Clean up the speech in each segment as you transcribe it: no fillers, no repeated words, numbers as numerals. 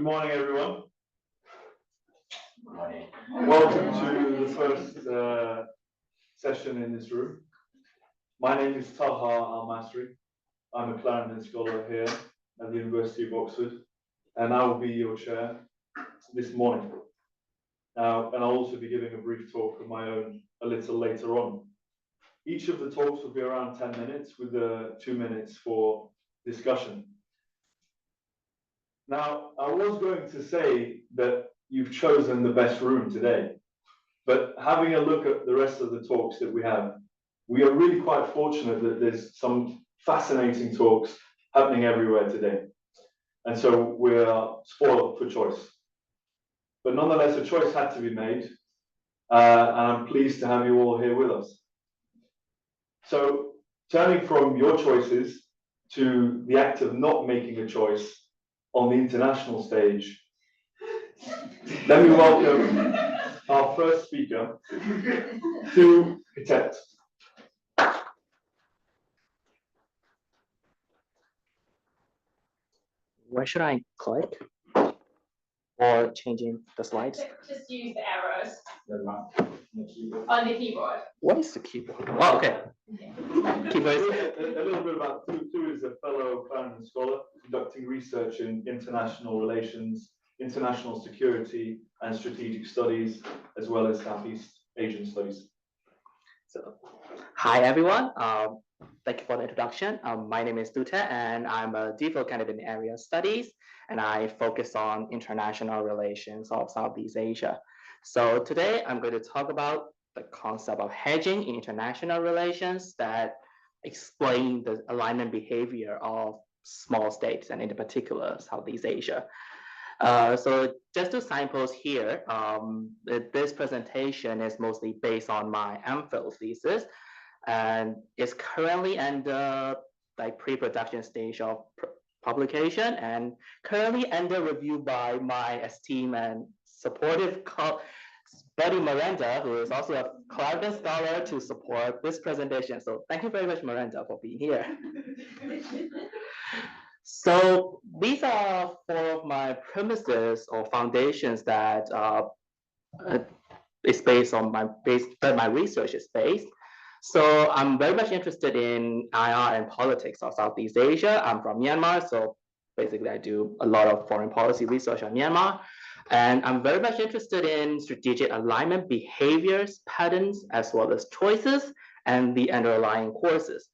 Good morning, everyone. Good morning. Welcome to the first session in this room. My name is Talha Al-Masri. I'm a Clarendon Scholar here at the University of Oxford, and I will be your chair this morning. And I'll also be giving a brief talk of my own a little later on. Each of the talks will be around 10 minutes with 2 minutes for discussion. Now, I was going to say that you've chosen the best room today, but having a look at the rest of the talks that we have, we are really quite fortunate that there's some fascinating talks happening everywhere today. And so we're spoiled for choice. But nonetheless, a choice had to be made, and I'm pleased to have you all here with us. So turning from your choices to the act of not making a choice on the international stage, let me welcome our first speaker, Thu Katet. Where should I click? Or changing the slides? Just use the arrows on the keyboard. What is the keyboard? Oh, okay. Keyboard. A little bit about Thu. Thu is a fellow Clarendon Scholar conducting research in international relations, international security and strategic studies, as well as Southeast Asian studies. So, hi everyone. Thank you for the introduction. My name is Thu Tet, and I'm a DPhil candidate in area studies, and I focus on international relations of Southeast Asia. So today I'm going to talk about the concept of hedging in international relations that explain the alignment behavior of small states, and in particular Southeast Asia. So just to signpost here, this presentation is mostly based on my MPhil thesis, and it's currently in the pre-production stage of publication, and currently under review by my esteemed and supportive buddy Miranda, who is also a Clarendon Scholar, to support this presentation. So thank you very much, Miranda, for being here. So these are 4 of my premises or foundations that is based on that my research is based. So I'm very much interested in IR and politics of Southeast Asia. I'm from Myanmar, so basically I do a lot of foreign policy research on Myanmar. And I'm very much interested in strategic alignment behaviors, patterns, as well as choices, and the underlying courses.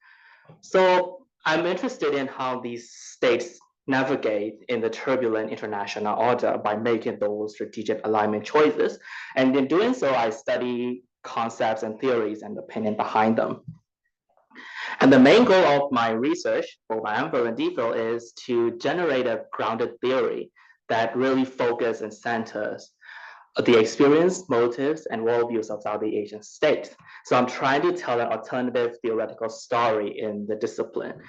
So I'm interested in how these states navigate in the turbulent international order by making those strategic alignment choices. And in doing so, I study concepts and theories and opinion behind them. And the main goal of my research for my MPhil and DPhil is to generate a grounded theory that really focuses and centers the experience, motives, and worldviews of Southeast Asian states. So I'm trying to tell an alternative theoretical story in the discipline.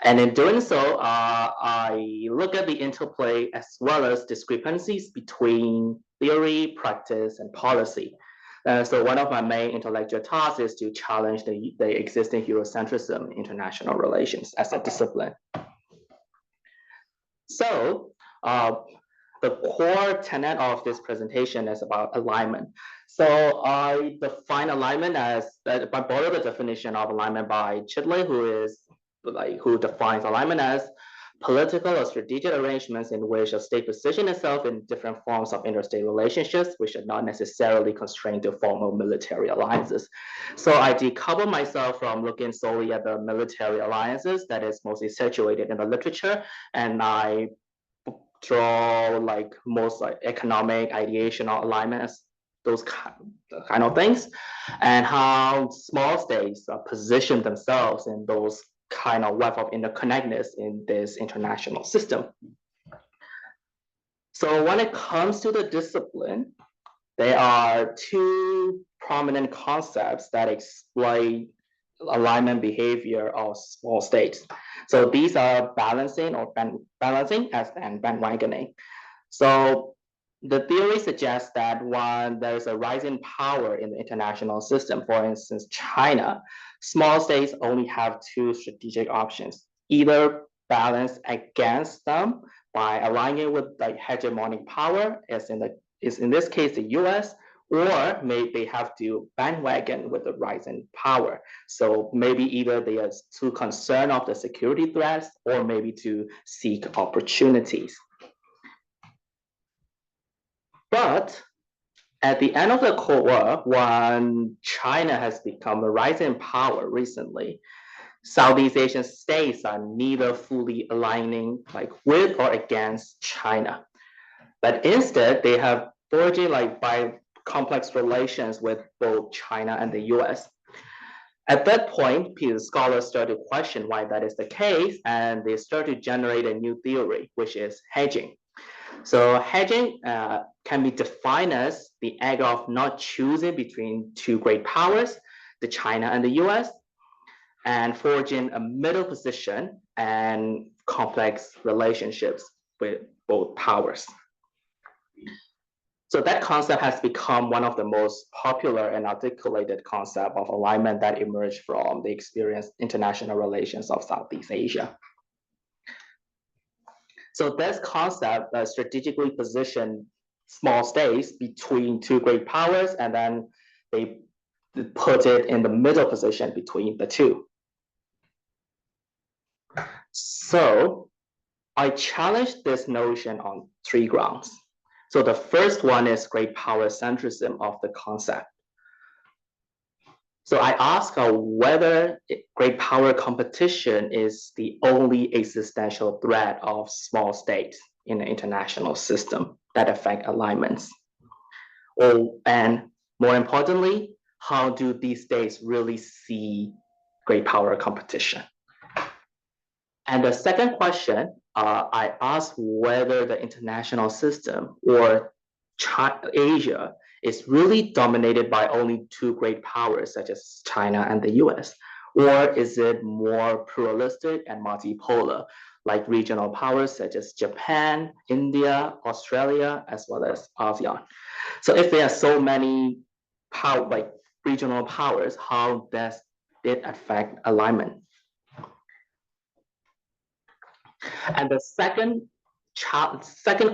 And in doing so, I look at the interplay as well as discrepancies between theory, practice, and policy. So one of my main intellectual tasks is to challenge the existing Eurocentrism in international relations as a discipline. So the core tenet of this presentation is about alignment. So I define alignment as, I borrow the definition of alignment by Chidley, who defines alignment as political or strategic arrangements in which a state positions itself in different forms of interstate relationships, which are not necessarily constrained to formal military alliances. So I decouple myself from looking solely at the military alliances that is mostly situated in the literature, and I draw most economic, ideational alignments, those kind of things, and how small states position themselves in those kind of web of interconnectedness in this international system. So when it comes to the discipline, there are 2 prominent concepts that explain alignment behavior of small states. So these are balancing and bandwagoning. So the theory suggests that when there's a rising power in the international system, for instance, China, small states only have 2 strategic options: either balance against them by aligning with like hegemonic power, as in this case the US, or maybe they have to bandwagon with the rising power. So maybe either they are too concerned of the security threats or maybe to seek opportunities. But at the end of the Cold War, when China has become a rising power recently, Southeast Asian states are neither fully aligning like with or against China, but instead they have forging like by complex relations with both China and the US. At that point, scholars start to question why that is the case, and they start to generate a new theory, which is hedging. So hedging can be defined as the act of not choosing between two great powers, the China and the US, and forging a middle position and complex relationships with both powers. So that concept has become one of the most popular and articulated concept of alignment that emerged from the experienced international relations of Southeast Asia. So this concept strategically positioned small states between two great powers, and then they put it in the middle position between the two. So I challenge this notion on three grounds. So the first one is great power centrism of the concept. So I ask whether great power competition is the only existential threat of small states in the international system that affect alignments. And more importantly, how do these states really see great power competition? And the second question, I asked whether the international system or Asia is really dominated by only two great powers, such as China and the US, or is it more pluralistic and multipolar, like regional powers such as Japan, India, Australia, as well as ASEAN? So if there are so many regional powers, how does it affect alignment? And the second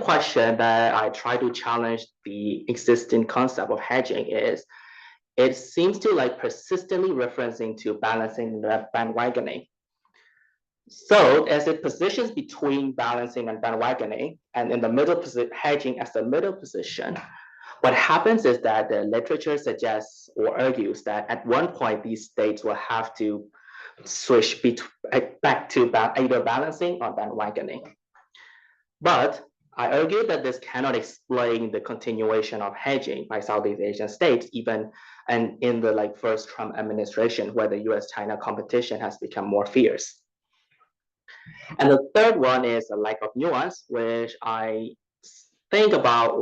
question that I try to challenge the existing concept of hedging is, it seems to like persistently referencing to balancing the bandwagoning. So as it positions between balancing and bandwagoning, and in the middle position, hedging as the middle position, what happens is that the literature suggests or argues that at one point these states will have to switch back to either balancing or bandwagoning. But I argue that this cannot explain the continuation of hedging by Southeast Asian states, even and in the first Trump administration, where the US-China competition has become more fierce. And the third one is a lack of nuance, which I think about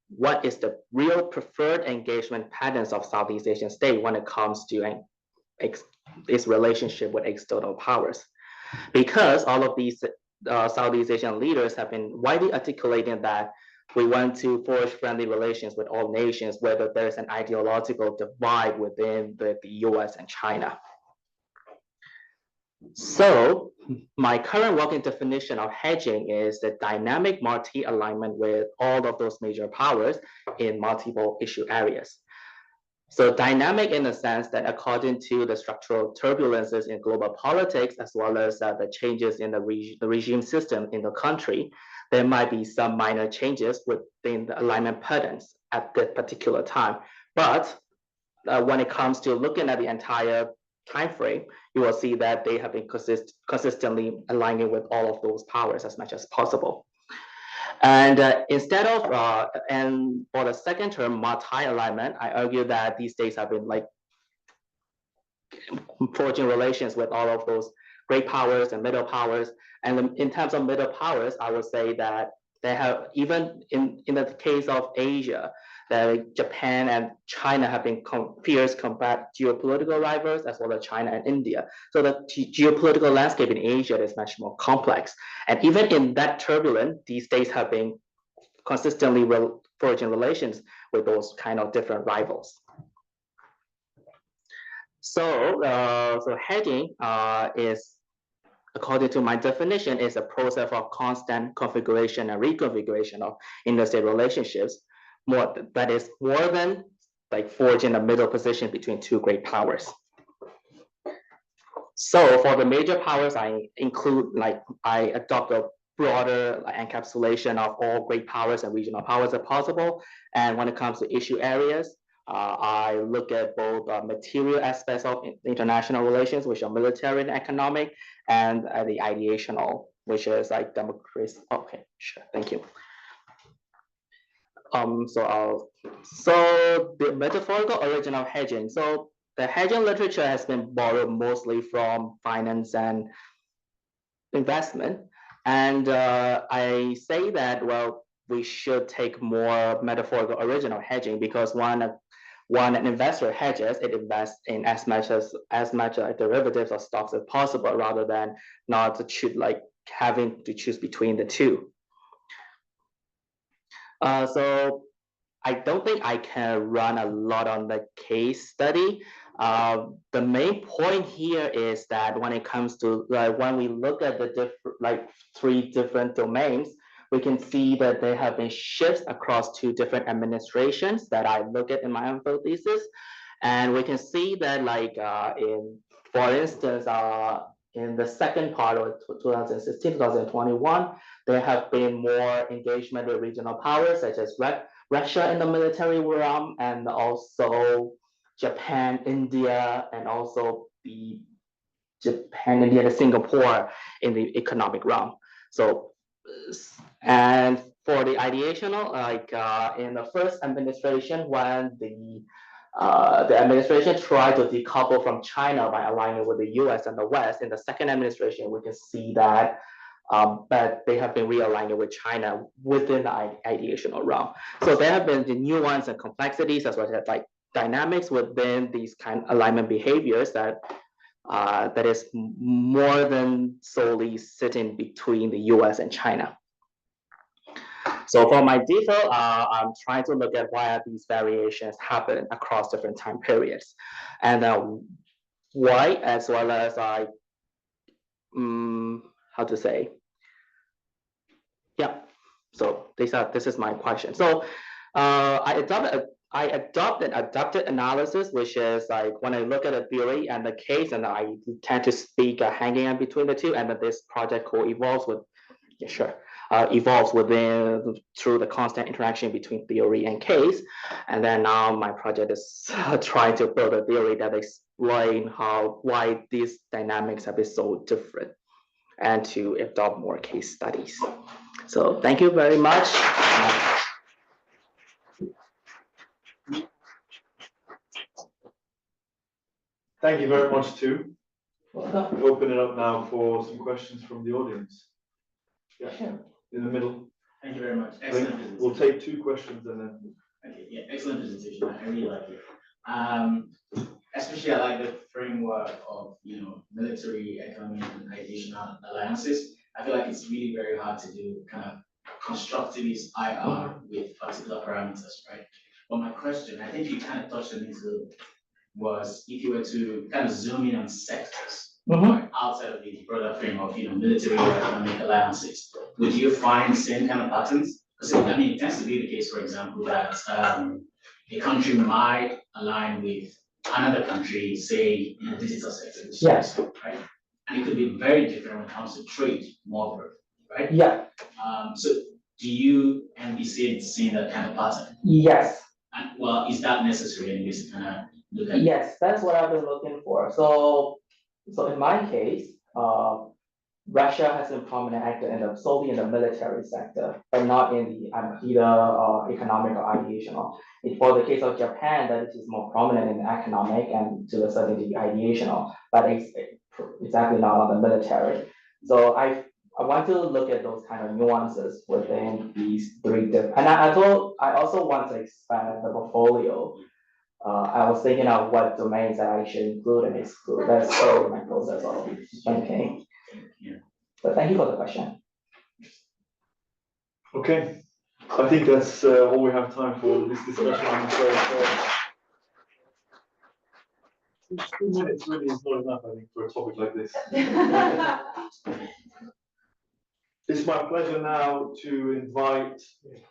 what is the real preferred engagement patterns of Southeast Asian state when it comes to its relationship with external powers. Because all of these Southeast Asian leaders have been widely articulating that we want to forge friendly relations with all nations, whether there's an ideological divide within the US and China. So my current working definition of hedging is the dynamic multi-alignment with all of those major powers in multiple issue areas. So dynamic in the sense that according to the structural turbulences in global politics, as well as the changes in the regime system in the country, there might be some minor changes within the alignment patterns at that particular time. But when it comes to looking at the entire time frame, you will see that they have been consistently aligning with all of those powers as much as possible. And instead of, and for the second term, multi-alignment, I argue that these states have been forging relations with all of those great powers and middle powers. And in terms of middle powers, I would say that they have, even in the case of Asia, that Japan and China have been fierce combat geopolitical rivals, as well as China and India. So the geopolitical landscape in Asia is much more complex. And even in that turbulence, these states have been consistently forging relations with those kind of different rivals. So, so hedging is according to my definition, is a process of constant configuration and reconfiguration of interstate relationships. That is more than like forging a middle position between two great powers. So for the major powers, I adopt a broader encapsulation of all great powers and regional powers as possible. And when it comes to issue areas, I look at both material aspects of international relations, which are military and economic, and the ideational, which is like democracy. Okay, sure, thank you. So the metaphorical origin of hedging. So the hedging literature has been borrowed mostly from finance and investment. And I say that, well, we should take more metaphorical origin of hedging because when an investor hedges, it invests in as much derivatives or stocks as possible rather than not to choose, like having to choose between the two. So I don't think I can run a lot on the case study. The main point here is that when it comes to when we look at the three different domains, we can see that there have been shifts across two different administrations that I look at in my own thesis, and we can see that for instance, in the second part of 2016-2021, there have been more engagement with regional powers such as Russia in the military realm, and also Japan, India, and also the Singapore in the economic realm. So, and for the ideational, in the first administration, when the administration tried to decouple from China by aligning with the US and the West, in the second administration, we can see that they have been realigning with China within the ideational realm. So there have been the nuance and complexities as well as dynamics within these kind of alignment behaviors that is more than solely sitting between the US and China. So for my default, I'm trying to look at why these variations happen across different time periods, and why, as well as how to say, yeah. So this is my question. So I adopted adaptive analysis, which is like when I look at a theory and the case, and I tend to speak hanging in between the two, and that this project co-evolves with, evolves through the constant interaction between theory and case. And then now my project is trying to build a theory that explain why these dynamics have been so different, and to adopt more case studies. So thank you very much. Thank you very much too. Welcome. We'll open it up now for some questions from the audience. Yeah, Sure. in the middle. Thank you very much. Excellent presentation. We'll take 2 questions and then. Okay, yeah, excellent presentation. I really like it. Especially I like the framework of military, economic, and ideational alliances. I feel like it's really very hard to do kind of constructivist IR with particular parameters, right? But my question, I think you kind of touched on it too, was if you were to kind of zoom in on sectors outside of the broader frame of military or economic alliances, would you find the same kind of patterns? Because I mean, it tends to be the case, for example, that a country might align with another country, say in the digital sector, Yes. right? And it could be very different when it comes to trade, more broadly, right? Yeah. So do you envisage seeing that kind of pattern? Yes. And well, is that necessary in this kind of look at? Yes, that's what I've been looking for. So in my case, Russia has been prominent actor solely in the military sector, but not in the either economic or ideational. For the case of Japan, that it is more prominent in the economic and to a certain degree ideational, but it's exactly not on the military. So I want to look at those kind of nuances within these 3 different. And I also want to expand the portfolio. I was thinking of what domains that I should include and exclude. That's still my process of thinking. Yeah. But thank you for the question. Okay, I think that's all we have time for this discussion. I'm sorry. 2 minutes really is not enough, I think, for a topic like this. It's my pleasure now to invite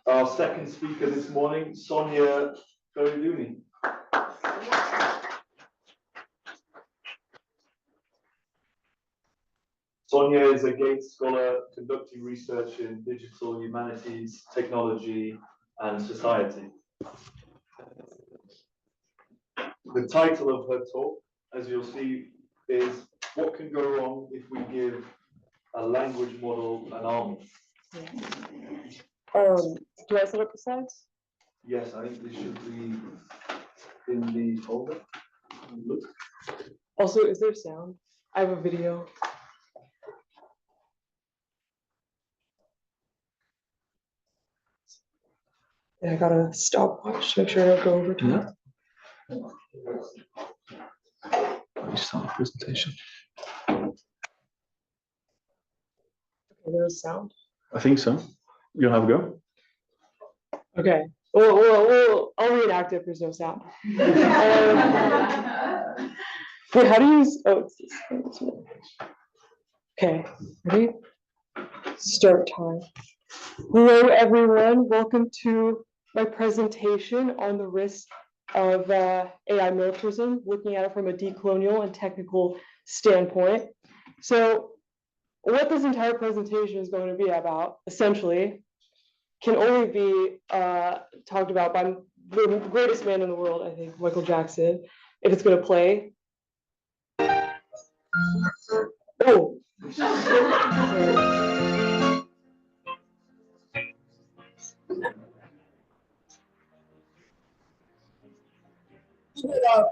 our second speaker this morning, Sonia Clarendon-Gates. Sonia is a Gates Scholar conducting research in digital humanities, technology, and society. The title of her talk, as you'll see, is "What Can Go Wrong If We Give a Language Model an Army?" Do I set up the slides? Yes, I think this should be in the folder. Look. Also, is there sound? I have a video. And I got a stopwatch to make sure I don't go over time. Let me start the presentation. Okay, there's sound. I think so. You'll have a go. Okay. Well, I'll reenact it if there's no sound. Wait, how do you use? Oh, it's this one. Okay, ready? Start time. Hello, everyone. Welcome to my presentation on the risk of AI militarism, looking at it from a decolonial and technical standpoint. So, what this entire presentation is going to be about, essentially, can only be talked about by the greatest man in the world, I think, Michael Jackson, if it's going to play. Oh.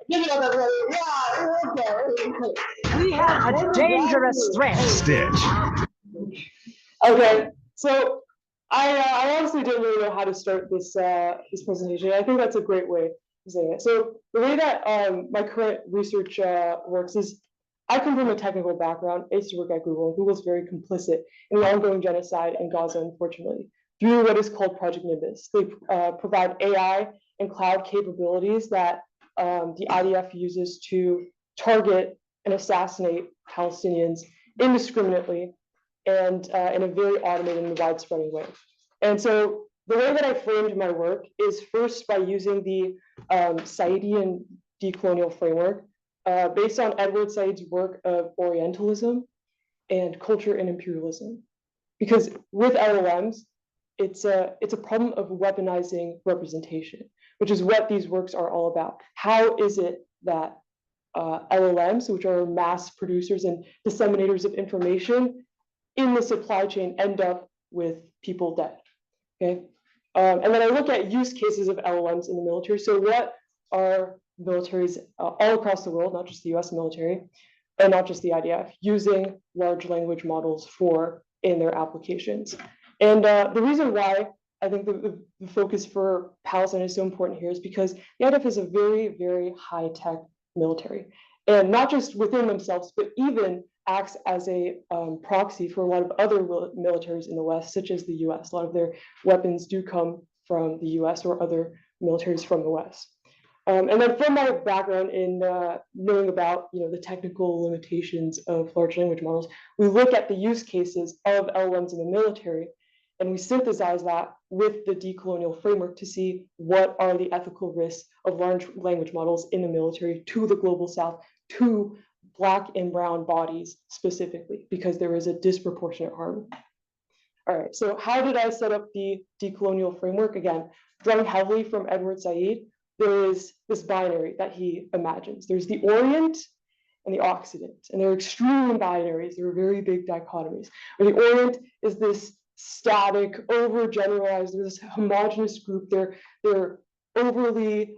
Give it up, everybody. Yeah, We have a dangerous threat. Stitch. okay, so I honestly didn't really know how to start this this presentation. I think that's a great way of saying it. So the way that my current research works is I come from a technical background. I used to work at Google. Google's very complicit in the ongoing genocide in Gaza, unfortunately, through what is called Project Nimbus. They provide AI and cloud capabilities that the IDF uses to target and assassinate Palestinians indiscriminately and in a very automated and widespreading way. And so the way that I framed my work is first by using the Saidian decolonial framework based on Edward Said's work of Orientalism and culture and imperialism. Because with LLMs, it's a problem of weaponizing representation, which is what these works are all about. How is it that LLMs, which are mass producers and disseminators of information in the supply chain, end up with people dead? Okay, and then I look at use cases of LLMs in the military. So what are militaries all across the world, not just the US military, and not just the IDF, using large language models for in their applications? And the reason why I think the focus for Palestine is so important here is because the IDF is a very, very high-tech military, and not just within themselves, but even acts as a proxy for a lot of other militaries in the West, such as the US. A lot of their weapons do come from the US or other militaries from the West. And then from my background in knowing about the technical limitations of large language models, we look at the use cases of LLMs in the military, and we synthesize that with the decolonial framework to see what are the ethical risks of large language models in the military to the global South, to Black and brown bodies specifically, because there is a disproportionate harm. All right, so how did I set up the decolonial framework? Again, drawing heavily from Edward Said, there is this binary that he imagines. There's the Orient and the Occident, and they're extreme binaries. They're very big dichotomies. Where the Orient is this static, overgeneralized, they're this homogenous group. They're overly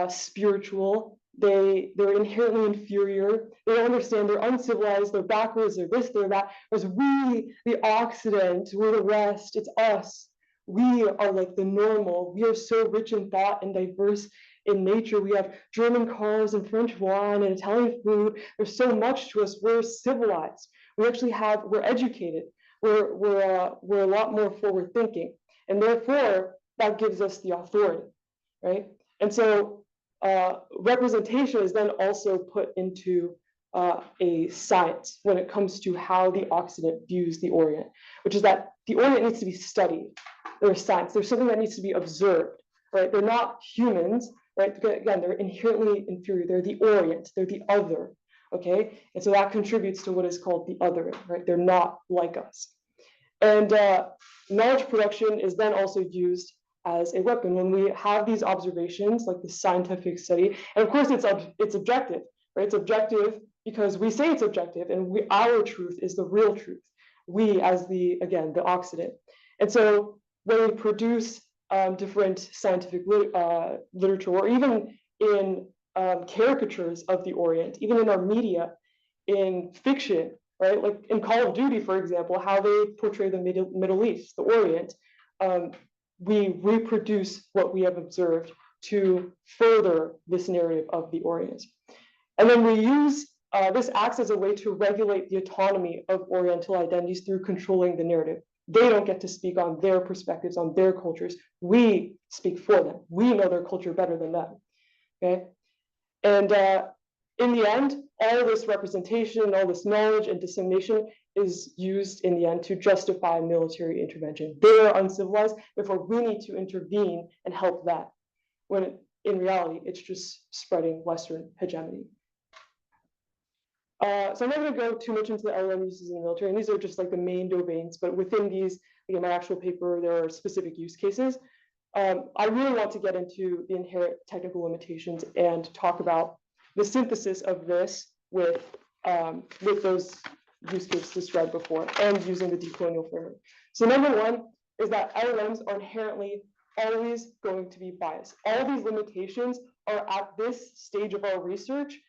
spiritual. They're inherently inferior. They don't understand. They're uncivilized. They're backwards. They're this. They're that. Whereas we, the Occident, we're the West. It's us. We are like the normal. We are so rich in thought and diverse in nature. We have German cars and French wine and Italian food. There's so much to us. We're civilized. We actually have. We're educated. We're a lot more forward thinking, and therefore that gives us the authority, right? And so representation is then also put into a science when it comes to how the Occident views the Orient, which is that the Orient needs to be studied. There's science. There's something that needs to be observed, right? They're not humans, right? Again, they're inherently inferior. They're the Orient. They're the other, okay? And so that contributes to what is called the othering, right? They're not like us. And knowledge production is then also used as a weapon when we have these observations, like the scientific study. And of course, it's objective, right? It's objective because we say it's objective, and our truth is the real truth. We, as the Occident. And so when we produce different scientific literature, or even in caricatures of the Orient, even in our media, in fiction, right? Like in Call of Duty, for example, how they portray the Middle East, the Orient, we reproduce what we have observed to further this narrative of the Orient. And then we use, this acts as a way to regulate the autonomy of Oriental identities through controlling the narrative. They don't get to speak on their perspectives, on their cultures. We speak for them. We know their culture better than them, okay? And in the end, all this representation, all this knowledge and dissemination is used in the end to justify military intervention. They are uncivilized, therefore we need to intervene and help that, when in reality, it's just spreading Western hegemony. So I'm not going to go too much into the LLM uses in the military, and these are just like the main domains, but within these, in my actual paper, there are specific use cases. I really want to get into the inherent technical limitations and talk about the synthesis of this with those use cases described before and using the decolonial framework. So number one is that LLMs are inherently always going to be biased. All these limitations are at this stage of our research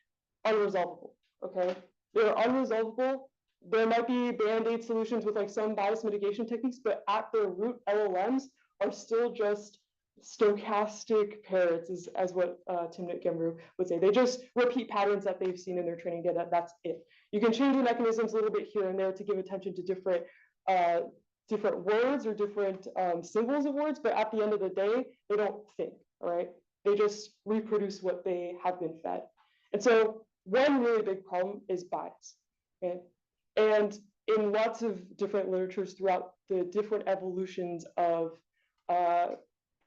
unresolvable, okay? They're unresolvable. There might be band-aid solutions with like some bias mitigation techniques, but at their root, LLMs are still just stochastic parrots, as what Timnit Gebru would say. They just repeat patterns that they've seen in their training data. That's it. You can change the mechanisms a little bit here and there to give attention to different words or different symbols of words, but at the end of the day, they don't think, all right? They just reproduce what they have been fed. And so one really big problem is bias, okay? And in lots of different literatures throughout the different evolutions of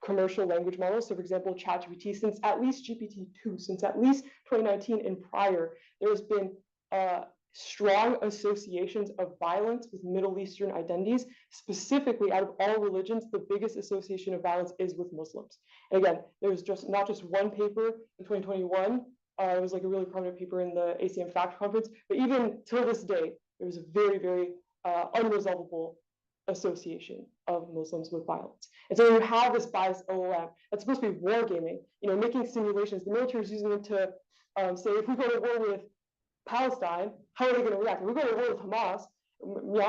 commercial language models. So for example, ChatGPT, since at least GPT-2, since at least 2019 and prior, there's been strong associations of violence with Middle Eastern identities. Specifically, out of all religions, the biggest association of violence is with Muslims. And again, there's just not just one paper in 2021. It was like a really prominent paper in the ACM Fact Conference, but even till this day, there's a very, very unresolvable association of Muslims with violence. And so you have this biased LLM that's supposed to be wargaming, making simulations. The military is using it to say, if we go to war with Palestine, how are they going to react? If we go to war with Hamas,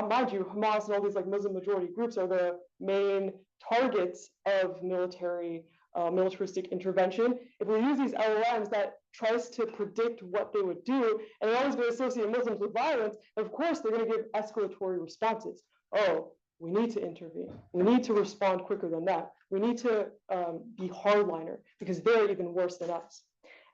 mind you, Hamas and all these like Muslim majority groups are the main targets of militaristic intervention. If we use these LLMs that tries to predict what they would do, and they're always going to associate Muslims with violence, of course they're going to give escalatory responses. Oh, we need to intervene. We need to respond quicker than that. We need to be hardliner because they're even worse than us.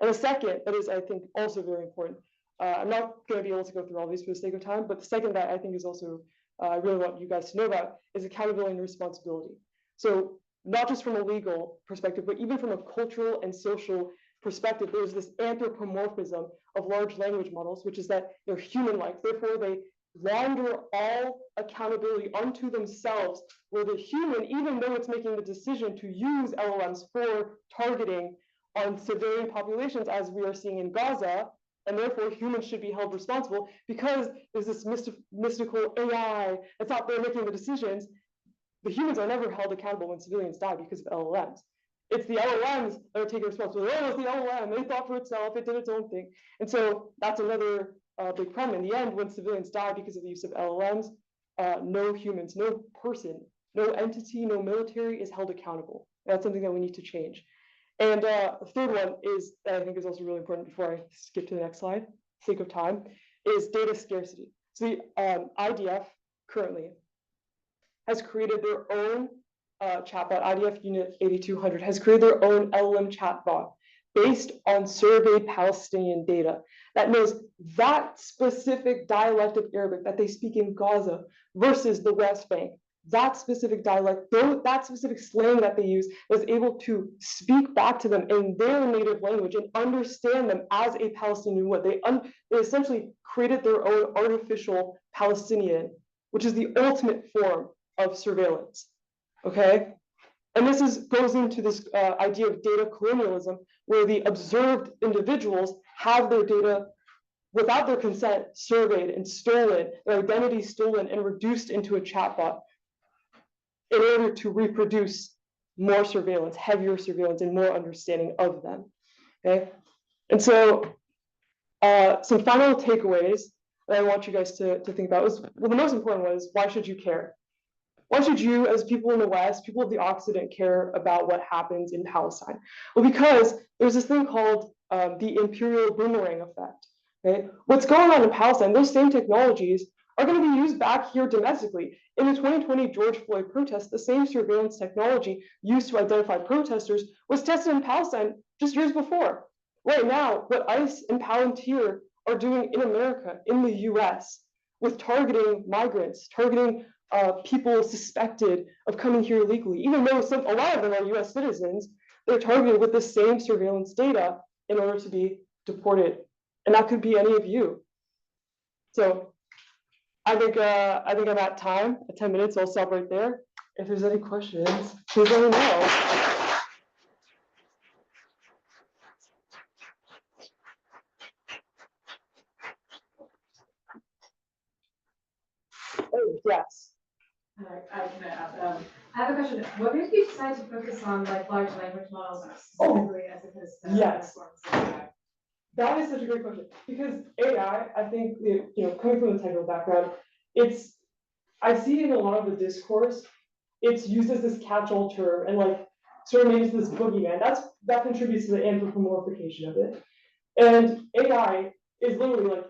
And the second, that is, I think, also very important. I'm not going to be able to go through all these for the sake of time, but the second that I think is also I really want you guys to know about is accountability and responsibility. So not just from a legal perspective, but even from a cultural and social perspective, there's this anthropomorphism of large language models, which is that they're human-like. Therefore, they launder all accountability onto themselves, where the human, even though it's making the decision to use LLMs for targeting on civilian populations, as we are seeing in Gaza, and therefore humans should be held responsible because there's this mystical AI that's out there making the decisions. The humans are never held accountable when civilians die because of LLMs. It's the LLMs that are taking responsibility. Oh, it's the LLM. They thought for itself. It did its own thing. And so that's another big problem. In the end, when civilians die because of the use of LLMs, no humans, no person, no entity, no military is held accountable. That's something that we need to change. And the third one is, that I think is also really important before I skip to the next slide, sake of time, is data scarcity. So the IDF currently has created their own chatbot. IDF Unit 8200 has created their own LLM chatbot based on surveyed Palestinian data that knows that specific dialect of Arabic that they speak in Gaza versus the West Bank. That specific dialect, that specific slang that they use, was able to speak back to them in their native language and understand them as a Palestinian would. They essentially created their own artificial Palestinian, which is the ultimate form of surveillance. Okay? And this goes into this idea of data colonialism, where the observed individuals have their data without their consent surveyed and stolen, their identity stolen and reduced into a chatbot in order to reproduce more surveillance, heavier surveillance, and more understanding of them. Okay, and so some final takeaways that I want you guys to think about was, well, the most important one is, why should you care? Why should you, as people in the West, people of the Occident, care about what happens in Palestine? Well, because there's this thing called the imperial boomerang effect. Right? What's going on in Palestine, those same technologies are going to be used back here domestically. In the 2020 George Floyd protests, the same surveillance technology used to identify protesters was tested in Palestine just years before. Right now, what ICE and Palantir are doing in America, in the US, with targeting migrants, targeting people suspected of coming here illegally, even though a lot of them are US citizens, they're targeted with the same surveillance data in order to be deported. And that could be any of you. So I think I'm at time, at 10 minutes, so I'll stop right there. If there's any questions, please let me know. Oh, yes. I have a question. What made you decide to focus on like large language models specifically as opposed to yes. forms of AI? That is such a great question, because AI, I think, coming from a technical background, I see in a lot of the discourse, it's used as this catch-all term and like sort of made into this boogeyman. That contributes to the anthropomorphication of it. And AI is literally, like,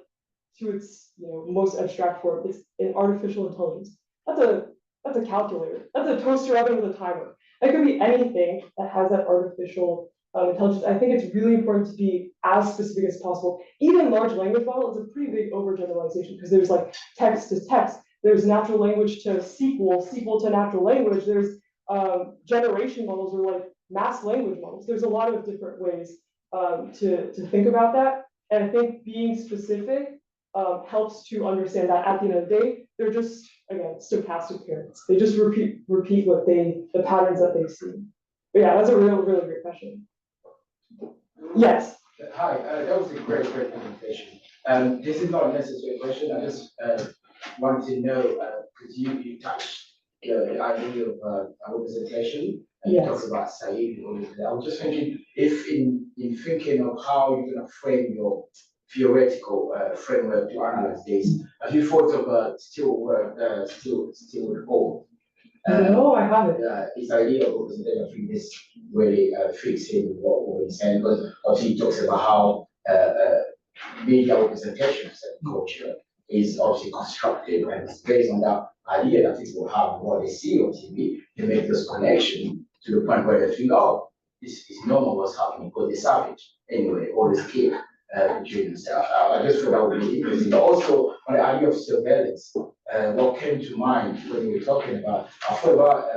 to its most abstract form, it's an artificial intelligence. That's a calculator. That's a toaster oven with a timer. That could be anything that has that artificial intelligence. I think it's really important to be as specific as possible. Even large language model is a pretty big overgeneralization, because there's like text to text, there's natural language to SQL to natural language, there's generation models, or like mass language models. There's a lot of different ways to think about that. And I think being specific helps to understand that at the end of the day, they're just, again, stochastic parents. They just repeat the patterns that they've seen. But yeah, that's a really great question. Yes. Hi, that was a great presentation. This is not a necessary question. I just wanted to know, because you touched the idea of representation, and yes. you talked about Said and all of that. I was just thinking, if in thinking of how you're going to frame your theoretical framework to analyze this, have you thought of still reform? No, I haven't. This idea of representation, I think this really fits in with what we're saying, because obviously he talks about how media representation of certain culture is obviously constructed, and it's based on that idea that people have what they see on TV, they make this connection to the point where they think, oh, this is normal what's happening, because they're savage anyway, or they skip between themselves. I just thought that would be interesting. But also on the idea of surveillance, what came to mind when you were talking about, I thought about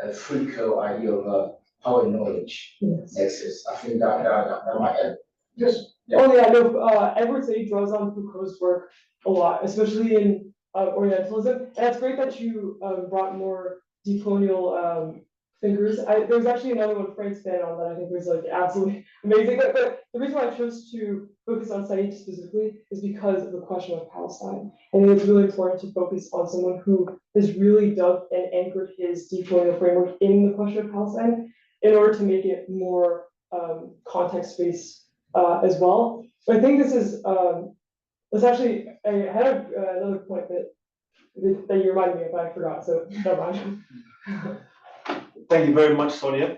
a Foucault idea of power and knowledge nexus. I think that might help. Just yeah. Oh yeah, no. Edward Said draws on Foucault's work a lot, especially in Orientalism. And it's great that you brought more decolonial thinkers. There was actually another one, Frank Fanon, that I think was like absolutely amazing. But the reason why I chose to focus on Said specifically is because of the question of Palestine. I think it's really important to focus on someone who has really dug and anchored his decolonial framework in the question of Palestine in order to make it more context-based as well. So I think this is actually, I had another point that you reminded me of, but I forgot, so never mind. Thank you very much, Sonia.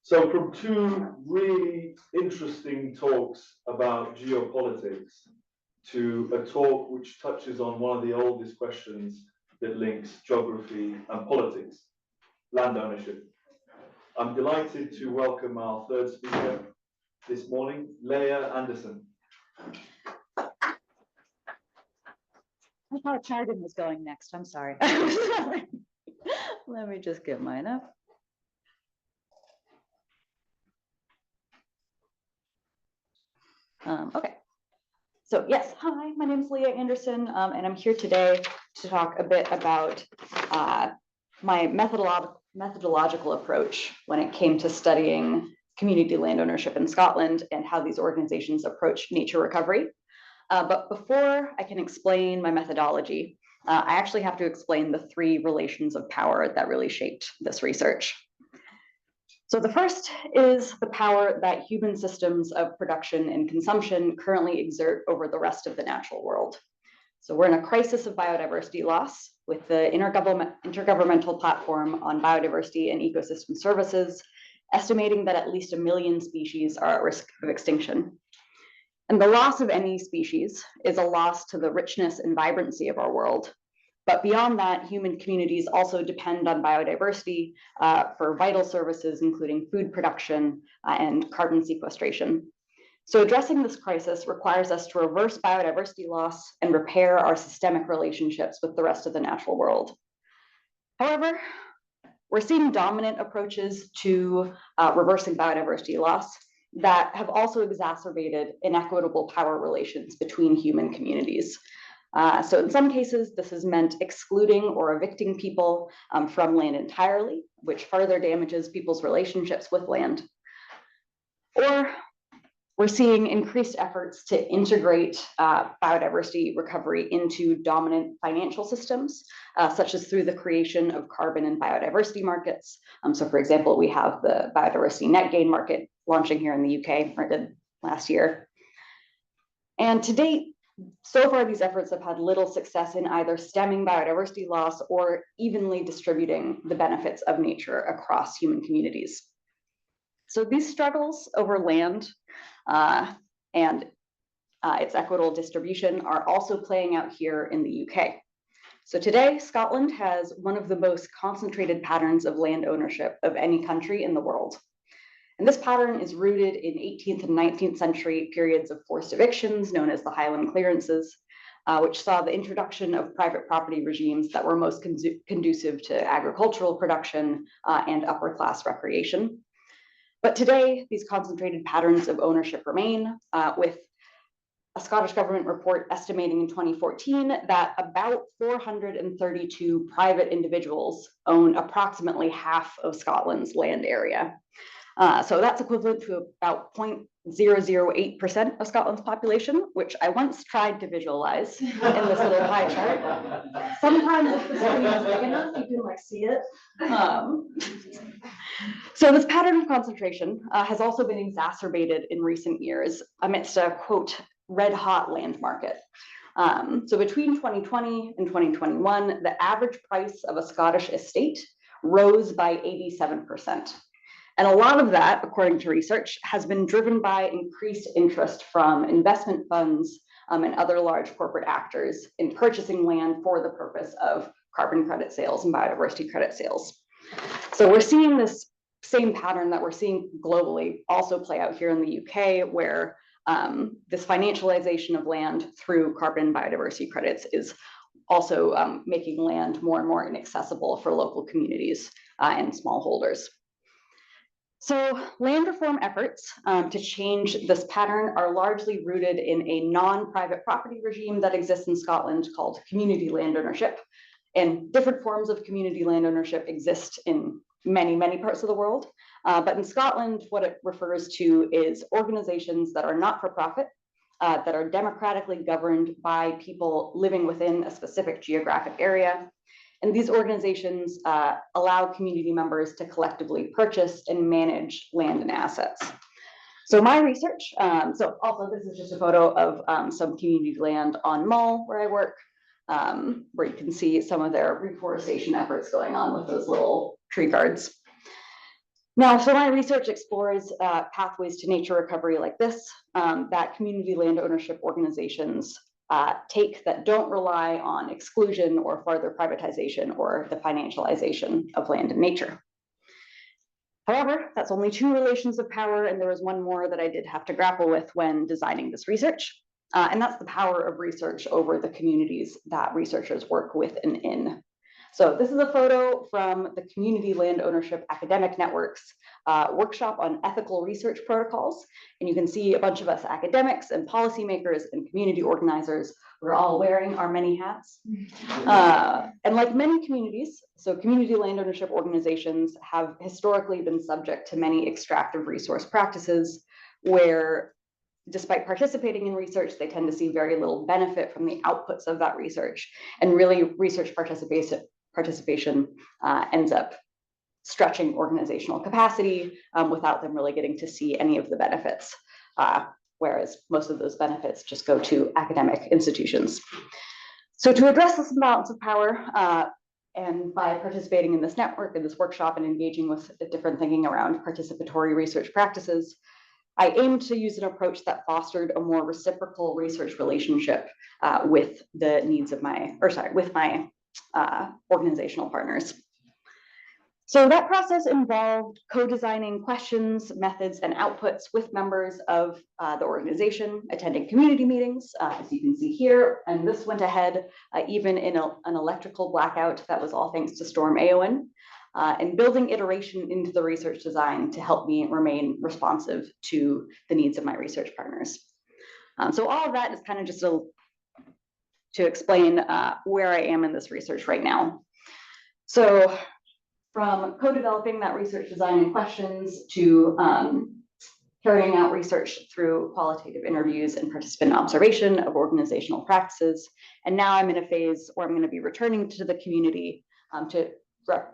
So from two really interesting talks about geopolitics to a talk which touches on one of the oldest questions that links geography and politics, land ownership. I'm delighted to welcome our third speaker this morning, Leah Anderson. I thought Clarendon was going next. I'm sorry. Let me just get mine up. Okay. So yes, hi, my name is Leah Anderson, and I'm here today to talk a bit about my methodological approach when it came to studying community land ownership in Scotland and how these organizations approach nature recovery. But before I can explain my methodology, I actually have to explain the three relations of power that really shaped this research. So the first is the power that human systems of production and consumption currently exert over the rest of the natural world. So we're in a crisis of biodiversity loss with the Intergovernmental Platform on Biodiversity and Ecosystem Services, estimating that at least 1 million species are at risk of extinction. And the loss of any species is a loss to the richness and vibrancy of our world. But beyond that, human communities also depend on biodiversity for vital services, including food production and carbon sequestration. So addressing this crisis requires us to reverse biodiversity loss and repair our systemic relationships with the rest of the natural world. However, we're seeing dominant approaches to reversing biodiversity loss that have also exacerbated inequitable power relations between human communities. So in some cases, this has meant excluding or evicting people from land entirely, which further damages people's relationships with land. Or we're seeing increased efforts to integrate biodiversity recovery into dominant financial systems, such as through the creation of carbon and biodiversity markets. So for example, we have the biodiversity net gain market launching here in the UK, or did last year. And to date, so far, these efforts have had little success in either stemming biodiversity loss or evenly distributing the benefits of nature across human communities. So these struggles over land and its equitable distribution are also playing out here in the UK. So today, Scotland has one of the most concentrated patterns of land ownership of any country in the world. And this pattern is rooted in 18th and 19th century periods of forced evictions known as the Highland clearances, which saw the introduction of private property regimes that were most conducive to agricultural production and upper class recreation. But today, these concentrated patterns of ownership remain, with a Scottish government report estimating in 2014 that about 432 private individuals own approximately half of Scotland's land area. So that's equivalent to about 0.008% of Scotland's population, which I once tried to visualize in this little pie chart. Sometimes if the screen is big enough, you can see it. So this pattern of concentration has also been exacerbated in recent years amidst a, quote, red hot land market. So between 2020 and 2021, the average price of a Scottish estate rose by 87%. And a lot of that, according to research, has been driven by increased interest from investment funds and other large corporate actors in purchasing land for the purpose of carbon credit sales and biodiversity credit sales. So we're seeing this same pattern that we're seeing globally also play out here in the UK, where this financialization of land through carbon and biodiversity credits is also making land more and more inaccessible for local communities and smallholders. So land reform efforts to change this pattern are largely rooted in a non-private property regime that exists in Scotland called community land ownership. And different forms of community land ownership exist in many, many parts of the world. But in Scotland, what it refers to is organizations that are not for profit, that are democratically governed by people living within a specific geographic area. And these organizations allow community members to collectively purchase and manage land and assets. So my research, so also this is just a photo of some community land on Mull, where I work, where you can see some of their reforestation efforts going on with those little tree guards. Now, so my research explores pathways to nature recovery like this, that community land ownership organizations take that don't rely on exclusion or further privatization or the financialization of land and nature. However, that's only 2 relations of power, and there was one more that I did have to grapple with when designing this research, and that's the power of research over the communities that researchers work with and in. So this is a photo from the Community Land Ownership Academic Network's workshop on ethical research protocols. And you can see a bunch of us academics and policymakers and community organizers, we're all wearing our many hats. And like many communities, so community land ownership organizations have historically been subject to many extractive resource practices where, despite participating in research, they tend to see very little benefit from the outputs of that research. And really, research participation ends up stretching organizational capacity without them really getting to see any of the benefits, whereas most of those benefits just go to academic institutions. So to address this imbalance of power, and by participating in this network, in this workshop, and engaging with different thinking around participatory research practices, I aimed to use an approach that fostered a more reciprocal research relationship with the needs of my organizational partners. So that process involved co-designing questions, methods, and outputs with members of the organization, attending community meetings, as you can see here, and this went ahead even in an electrical blackout that was all thanks to Storm Éowyn, and building iteration into the research design to help me remain responsive to the needs of my research partners. So all of that is kind of just to explain where I am in this research right now. So from co-developing that research design and questions to carrying out research through qualitative interviews and participant observation of organizational practices. And now I'm in a phase where I'm going to be returning to the community to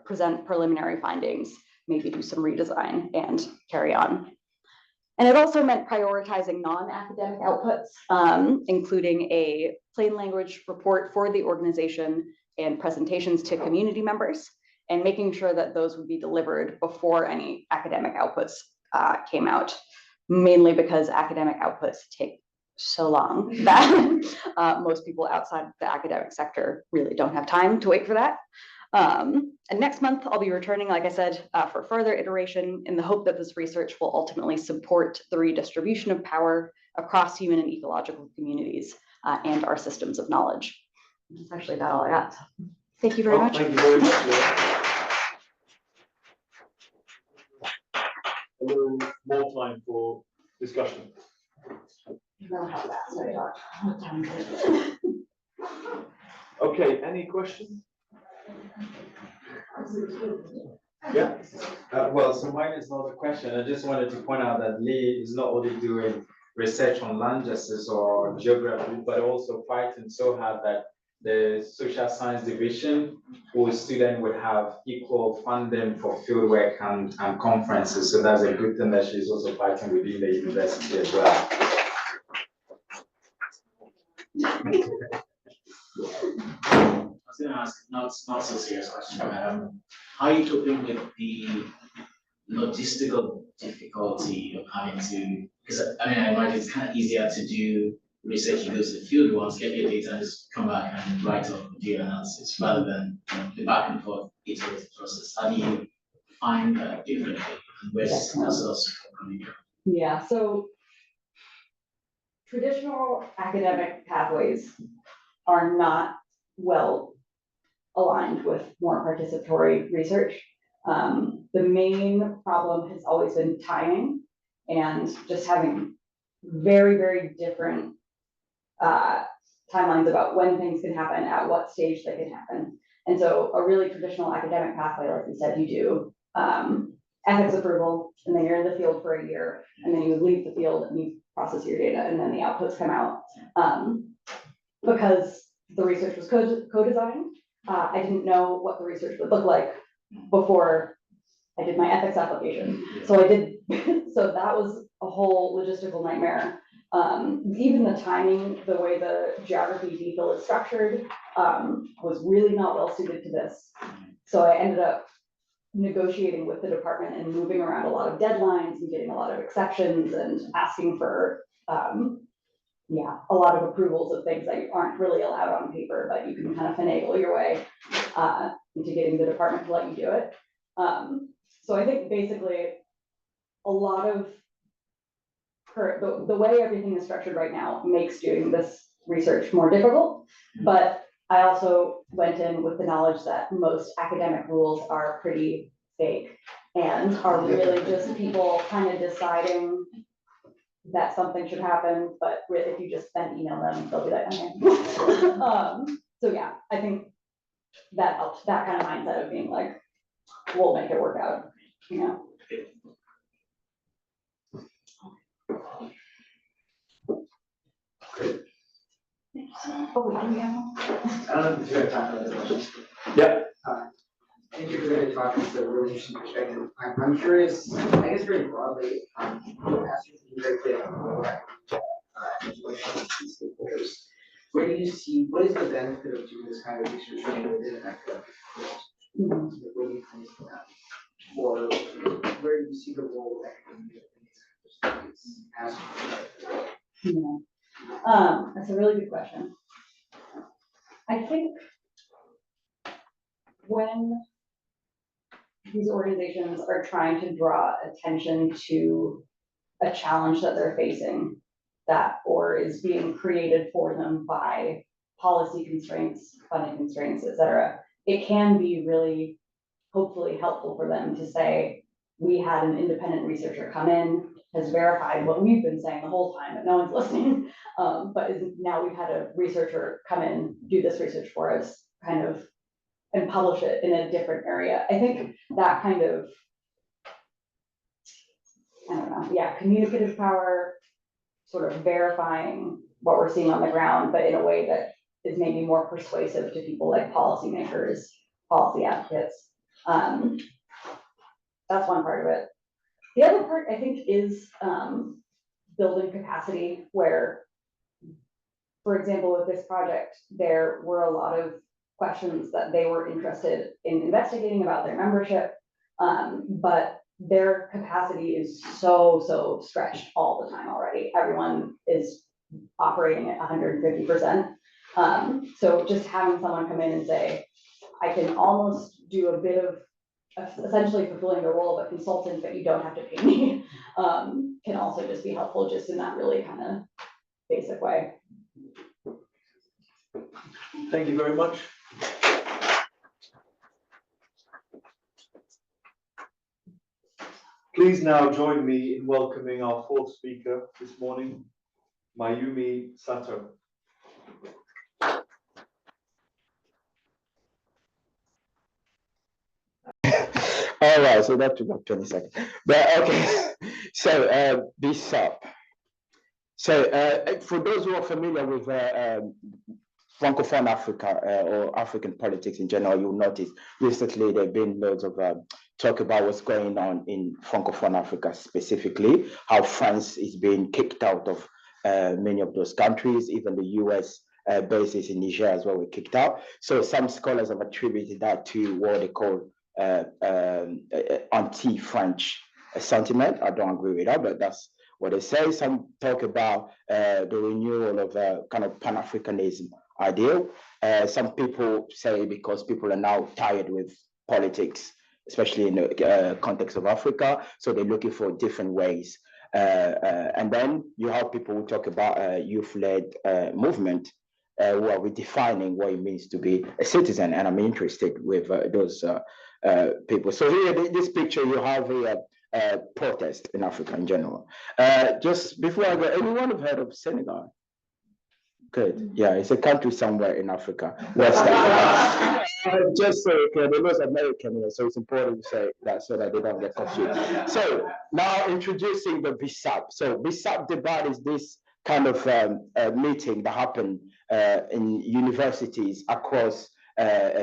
present preliminary findings, maybe do some redesign and carry on. And it also meant prioritizing non-academic outputs, including a plain language report for the organization and presentations to community members, and making sure that those would be delivered before any academic outputs came out, mainly because academic outputs take so long that most people outside the academic sector really don't have time to wait for that. And next month, I'll be returning, like I said, for further iteration in the hope that this research will ultimately support the redistribution of power across human and ecological communities and our systems of knowledge. That's actually about all I got. Thank you very much. Thank you very much, Leah. A little more time for discussion. Okay, any questions? Yeah. Well, so mine is not a question. I just wanted to point out that Lee is not only doing research on land justice or geography, but also fighting so hard that the social science division for students would have equal funding for fieldwork and conferences. So that's a good thing that she's also fighting within the university as well. I was going to ask, not so serious question, how are you coping with the logistical difficulty of having to, because I mean, I imagine it's kind of easier to do research, you go to the field once, get your data, and just come back and write up your analysis, rather than the back and forth iterative process. How do you find that differently? Where's that sort of support coming from? Yeah, so traditional academic pathways are not well aligned with more participatory research. The main problem has always been timing and just having very, very different timelines about when things can happen, at what stage they can happen. And so a really traditional academic pathway, like we said, you do ethics approval, and then you're in the field for a year, and then you leave the field and you process your data, and then the outputs come out. Because the research was co-designed, I didn't know what the research would look like before I did my ethics application. So I did, so that was a whole logistical nightmare. Even the timing, the way the geography DPhil is structured, was really not well suited to this. So I ended up negotiating with the department and moving around a lot of deadlines and getting a lot of exceptions and asking for yeah, a lot of approvals of things that aren't really allowed on paper, but you can kind of finagle your way into getting the department to let you do it. So I think basically a lot of the way everything is structured right now makes doing this research more difficult. But I also went in with the knowledge that most academic rules are pretty fake and are really just people kind of deciding that something should happen, but really if you just then email them, they'll be like, okay. So yeah, I think that helped, that kind of mindset of being like, we'll make it work out, you know. Oh, wait, do we have one? I don't know if you have time for this question. Yeah. Thank you for the talk. It's a really interesting perspective. I'm curious, I guess very broadly, asking you very clear stakeholders. Where do you see, what is the benefit of doing this kind of research within an academic field? Where do you think that? Or where do you see the role of academia in these kinds of studies? Yeah. That's a really good question. I think when these organizations are trying to draw attention to a challenge that they're facing that or is being created for them by policy constraints, funding constraints, et cetera, it can be really hopefully helpful for them to say, we had an independent researcher come in, has verified what we've been saying the whole time, but no one's listening. But now we've had a researcher come in, do this research for us, kind of, and publish it in a different area. I think that kind of, I don't know, yeah, communicative power, sort of verifying what we're seeing on the ground, but in a way that is maybe more persuasive to people like policymakers, policy advocates. That's one part of it. The other part, I think, is building capacity where, for example, with this project, there were a lot of questions that they were interested in investigating about their membership, but their capacity is so stretched all the time already. Everyone is operating at 150%. So just having someone come in and say, I can almost do a bit of essentially fulfilling the role of a consultant, but you don't have to pay me, can also just be helpful just in that really kind of basic way. Thank you very much. Please now join me in welcoming our fourth speaker this morning, Mayumi Sato. All right, so that took like 20 seconds. But okay, so BSAP. So for those who are familiar with Francophone Africa or African politics in general, you'll notice recently there have been loads of talk about what's going on in Francophone Africa, specifically how France is being kicked out of many of those countries, even the US bases in Niger as well were kicked out. So some scholars have attributed that to what they call anti-French sentiment. I don't agree with that, but that's what they say. Some talk about the renewal of kind of Pan-Africanism ideal. Some people say because people are now tired with politics, especially in the context of Africa, so they're looking for different ways. And then you have people who talk about youth-led movement, who are redefining what it means to be a citizen, and I'm interested with those people. So here, this picture, you have a protest in Africa in general. Just before I go, anyone have heard of Senegal? Good. Yeah, it's a country somewhere in Africa, West Africa. Just so okay, there was American here, so it's important to say that so that they don't get confused. So now introducing the BSAP. So BSAP debate is this kind of meeting that happened in universities across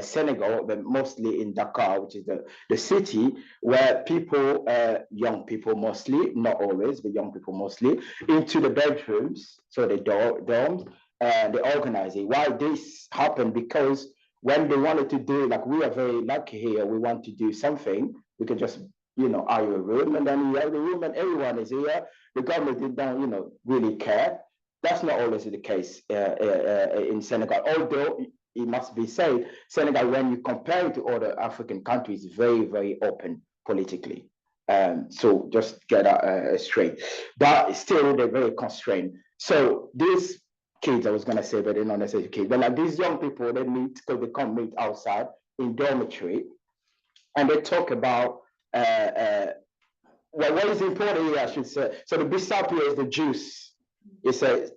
Senegal, but mostly in Dakar, which is the city, where people, young people mostly, not always, but young people mostly, into the bedrooms, so the dorms, and they organize it. Why this happened? Because when they wanted to do, like we are very lucky here, we want to do something, we can just, hire a room, and then you have the room and everyone is here. The government didn't, really care. that's not always the case in Senegal. Although it must be said, Senegal, when you compare it to other African countries, is very, very open politically. So just get that straight. But still, they're very constrained. So these kids, I was gonna say, but they're not necessarily kids, but like these young people, they meet because they come meet outside in dormitory, and they talk about well, what is important here, I should say. So the Bissau here is the juice. It's a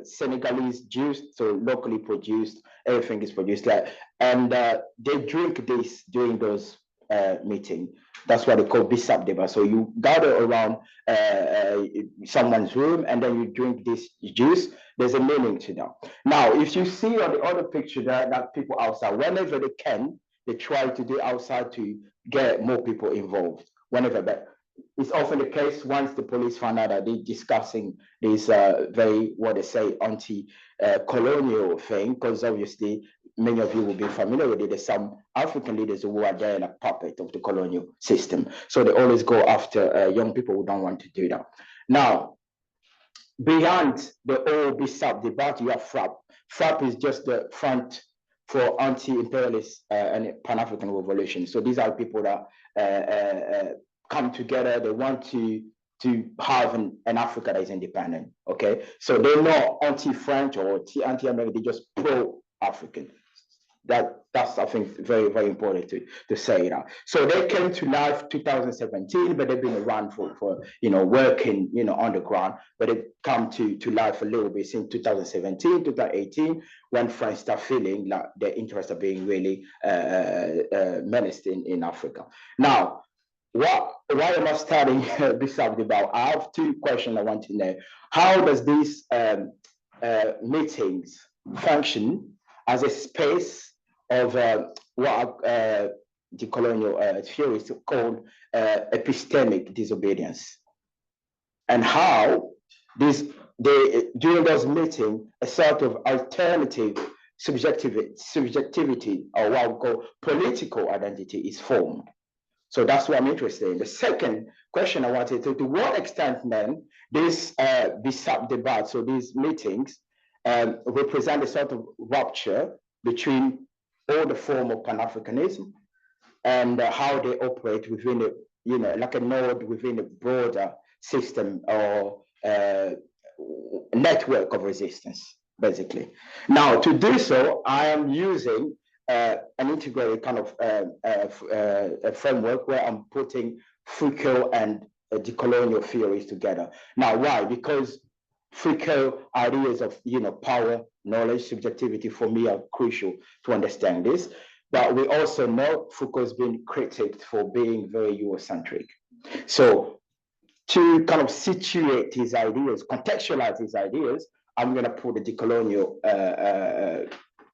Senegalese juice, so locally produced. Everything is produced there, and they drink this during those meetings. That's what they call Bissau deba. So you gather around someone's room, and then you drink this juice. There's a meaning to that. Now, if you see on the other picture that people outside, whenever they can, they try to do outside to get more people involved. Whenever, but it's often the case once the police find out that they're discussing this very, what they say, anti-colonial thing, because obviously many of you will be familiar with it. There's some African leaders who are there in a puppet of the colonial system. So they always go after young people who don't want to do that. Now, beyond the whole Bissau debate, you have FRAP. FRAP is just the front for anti-imperialist and Pan-African revolution. So these are people that come together. They want to have an Africa that is independent. Okay, so they're not anti-French or anti-American. They're just pro-African. That's I think very, very important to say that. So they came to life 2017, but they've been around for working underground, but they come to life a little bit since 2017, 2018, when France start feeling like their interests are being really menaced in Africa. Now, why am I starting this subject about? I have two questions I want to know. How does these meetings function as a space of what the colonial theorists called epistemic disobedience, and how during those meetings a sort of alternative subjectivity or what we call political identity is formed. So that's what I'm interested in. The second question I wanted to what extent then this debate, so these meetings represent a sort of rupture between all the form of Pan-Africanism and how they operate within a, like a node within a broader system or network of resistance, basically. Now, to do so, I am using an integrated kind of a framework where I'm putting Foucault and decolonial theories together. Now, why? Because Foucault ideas of power, knowledge, subjectivity for me are crucial to understand this. But we also know Foucault's been critiqued for being very Eurocentric. So to kind of situate his ideas, contextualize his ideas, I'm going to put the decolonial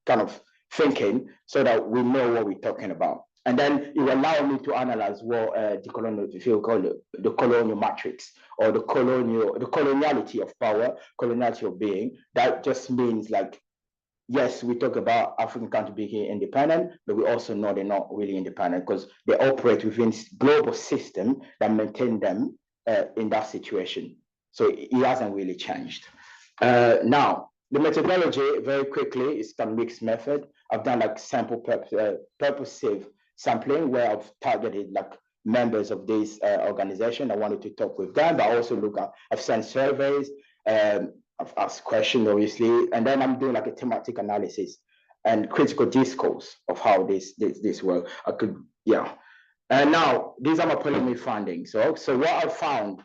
kind of thinking so that we know what we're talking about. And then it will allow me to analyze what decolonial, if you call it, the colonial matrix or the coloniality of power, coloniality of being. That just means like, yes, we talk about African countries being independent, but we also know they're not really independent because they operate within global system that maintain them in that situation. So it hasn't really changed. Now, the methodology, very quickly, is a mixed method. I've done like sample purposive sampling where I've targeted like members of this organization. I wanted to talk with them, but I also I've sent surveys, I've asked questions, obviously, and then I'm doing like a thematic analysis and critical discourse of how this works. And now these are my preliminary findings. So what I found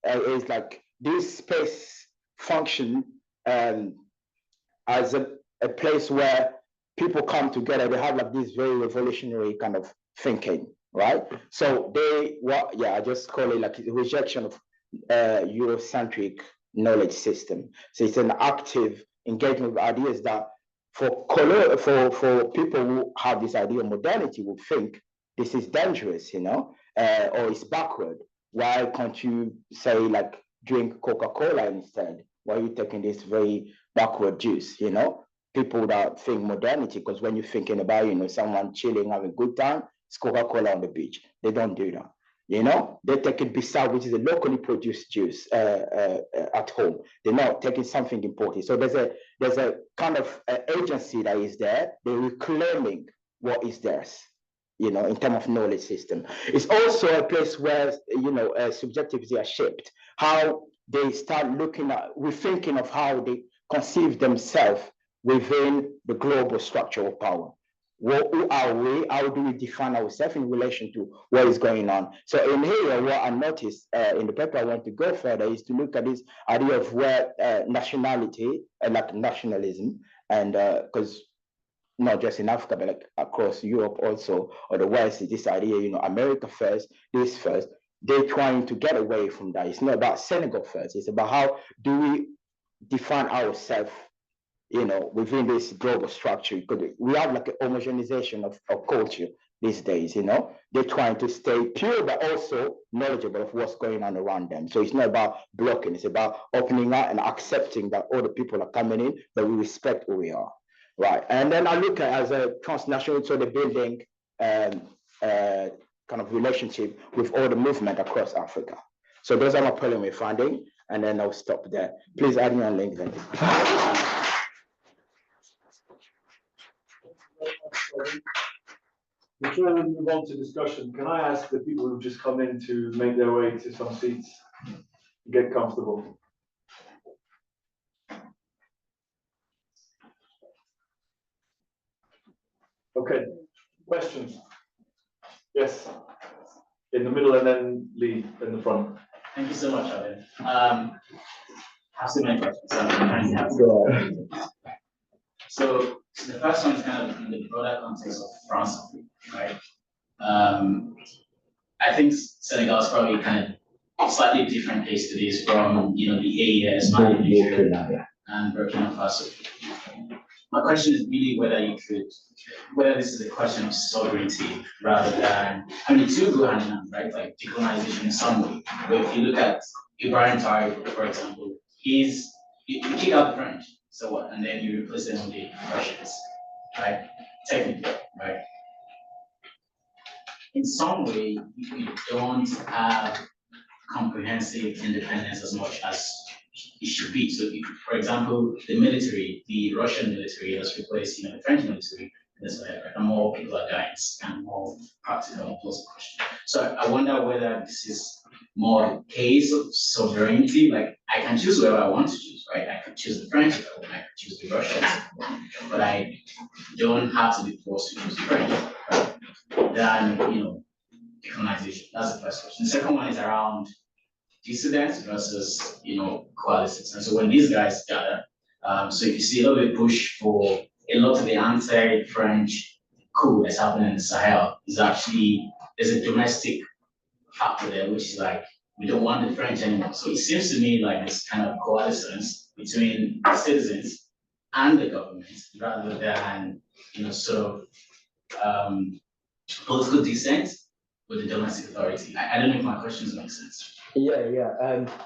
is like this space function as a place where people come together. They have like this very revolutionary kind of thinking, right? So I just call it like a rejection of Eurocentric knowledge system. So it's an active engagement with ideas that for people who have this idea of modernity would think this is dangerous, or it's backward. Why can't you say like drink Coca-Cola instead? Why are you taking this very backward juice, People that think modernity, because when you're thinking about, someone chilling, having a good time, it's Coca-Cola on the beach. They don't do that. You know, they're taking Bissau, which is a locally produced juice at home. They're not taking something important. So there's a kind of agency that is there. They're reclaiming what is theirs, you know, in terms of knowledge system. It's also a place where, you know, subjectivity are shaped. How they start looking at, rethinking of how they conceive themselves within the global structure of power. Who are we? How do we define ourselves in relation to what is going on? So in here, what I noticed in the paper I want to go further is to look at this idea of where nationality and like nationalism, and because not just in Africa, but like across Europe also, or the West, this idea, you know, America first, this first, they're trying to get away from that. It's not about Senegal first. It's about how do we define ourselves, you know, within this global structure. Because we have like a homogenization of culture these days, you know. They're trying to stay pure, but also knowledgeable of what's going on around them. So it's not about blocking, it's about opening up and accepting that other people are coming in, that we respect who we are. Right. And then I look at as a transnational, so the building kind of relationship with all the movement across Africa. So those are my preliminary finding, and then I'll stop there. Please add me on LinkedIn. Before we move on to discussion, can I ask the people who've just come in to make their way to some seats, get comfortable? Okay, questions? Yes, in the middle and then Lee in the front. Thank you so much, Audrey. I have so many questions. So I'm trying to have So the first one is kind of in the broader context of France, right? I think Senegal is probably kind of slightly different case to this from, you know, the AES, Mali, Niger, and Burkina Faso. My question is really whether this is a question of sovereignty rather than, I mean, two go hand in hand, right? Like decolonization in some way. But if you look at Ibrahim Traoré, for example, you kick out the French, so what? And then you replace them with the Russians, right? Technically, right? In some way, you don't have comprehensive independence as much as it should be. So, for example, the military, the Russian military has replaced, you know, the French military. And more people are dying. It's kind of more practical and plausible question. So I wonder whether this is more a case of sovereignty. Like I can choose whoever I want to choose, right? I could choose the French if I want. I could choose the Russians, but I don't have to be forced to choose the French, right? Then, you know, decolonization. That's the first question. The second one is around dissidents versus, you know, coalitions. And so when these guys gather, so if you see a little bit push for a lot of the anti-French coup that's happening in the Sahel is actually, there's a domestic factor there, which is like, we don't want the French anymore. So it seems to me like this kind of coalescence between the citizens and the government rather than, you know, sort of political dissent with the domestic authority. I don't know if my questions make sense. Yeah.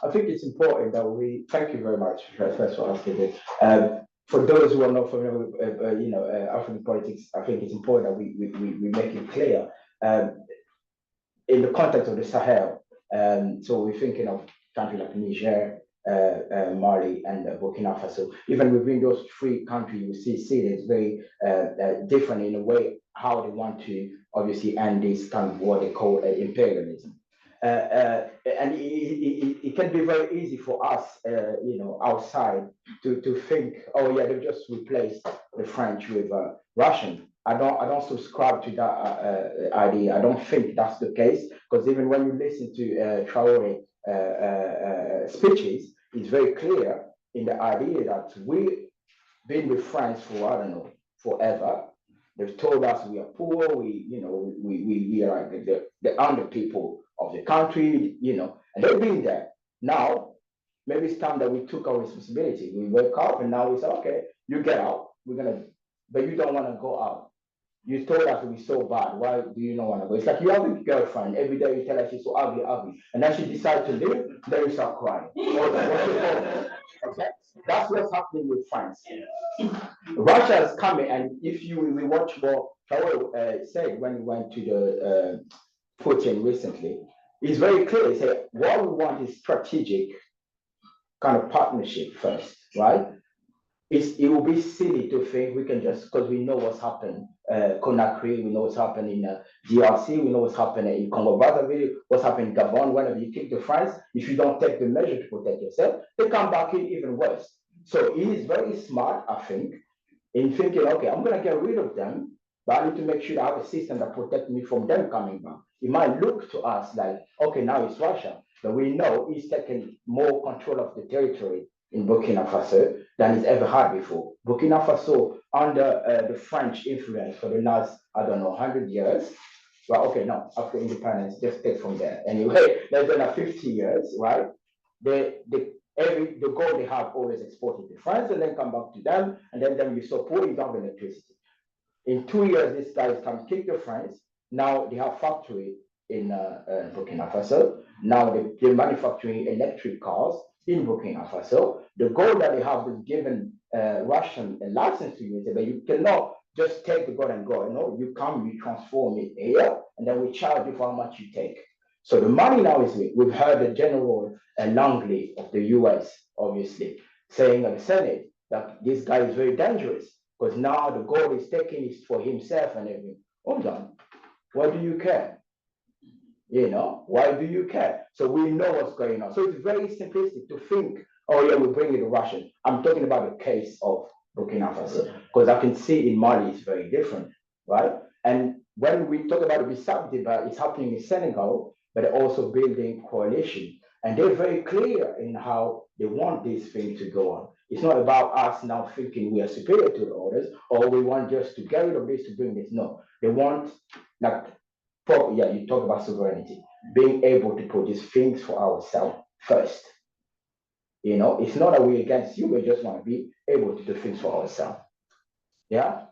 I think it's important that we thank you very much first for asking it. For those who are not familiar with you know, African politics, I think it's important that we make it clear in the context of the Sahel. So we're thinking of countries like Niger, Mali, and Burkina Faso. Even within those three countries, you see it's very different in a way how they want to obviously end this kind of what they call imperialism. And it can be very easy for us, you know, outside to think, oh yeah, they've just replaced the French with Russian. I don't subscribe to that idea. I don't think that's the case, because even when you listen to Traoré speeches, it's very clear in the idea that we've been with France for, I don't know, forever. They've told us we are poor, we are like the under people of the country, you know, and they've been there. Now, maybe it's time that we took our responsibility. We wake up and now we say, okay, you get out, but you don't want to go out. You told us we're so bad. Why do you not want to go? It's like you have a girlfriend. Every day you tell her she's so ugly. And then she decides to leave, then you start crying. Okay? That's what's happening with France. Russia is coming, and if we watch what Traoré said when he went to the Putin recently, it's very clear. Say what we want is strategic kind of partnership first, right? It will be silly to think we can just, because we know what's happened, Conakry, we know what's happened in DRC, we know what's happening in Congo Brazzaville, what's happened in Gabon, whenever you kick to France, if you don't take the measure to protect yourself, they come back in even worse. So he is very smart, I think, in thinking, okay, I'm gonna get rid of them, but I need to make sure I have a system that protects me from them coming back. It might look to us like, okay, now it's Russia, but we know he's taken more control of the territory in Burkina Faso than he's ever had before. Burkina Faso, under the French influence for the last, I don't know, 100 years, well, okay, no, after independence, just take from there. Anyway, less than 50 years, right? The gold they have always exported to France and then come back to them, and then you support, you don't have electricity. In 2 years, these guys come kick to France. Now they have factory in Burkina Faso. Now they're manufacturing electric cars in Burkina Faso. The gold that they have is given Russian a license to use it, but you cannot just take the gold and go. You know, you come, you transform it here, and then we charge you for how much you take. So the money now is we've heard the General Langley of the US, obviously, saying at the Senate that this guy is very dangerous because now the gold is taken is for himself and everything. Hold on, why do you care? You know, why do you care? So we know what's going on. So it's very simplistic to think, oh yeah, we're bringing the Russian. I'm talking about the case of Burkina Faso because I can see in Mali it's very different, right? And when we talk about the Bissau debate, it's happening in Senegal, but they're also building coalition. And they're very clear in how they want this thing to go on. It's not about us now thinking we are superior to the others, or we want just to get rid of this to bring this. No, they want, like, yeah, you talk about sovereignty, being able to produce things for ourselves first. You know, it's not that we're against you, we just want to be able to do things for ourselves. Yeah?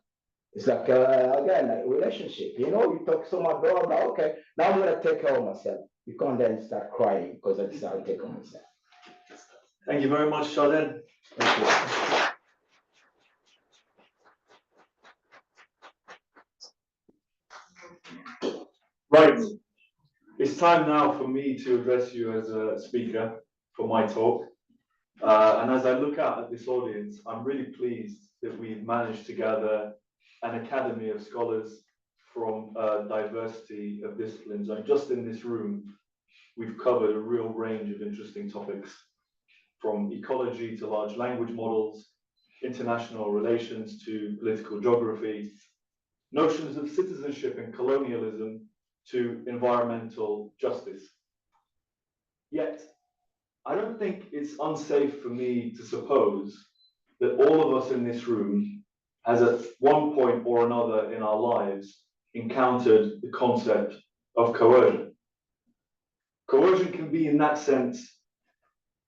It's like, again, like relationship, you know, you talk so much about, okay, now I'm going to take care of myself. You can't then start crying because I decided to take care of myself. Thank you very much, Shaden. Thank you. Right, it's time now for me to address you as a speaker for my talk. And as I look out at this audience, I'm really pleased that we've managed to gather an academy of scholars from a diversity of disciplines. And just in this room, we've covered a real range of interesting topics, from ecology to large language models, international relations to political geography, notions of citizenship and colonialism to environmental justice. Yet, I don't think it's unsafe for me to suppose that all of us in this room has at one point or another in our lives encountered the concept of coercion. Coercion can be, in that sense,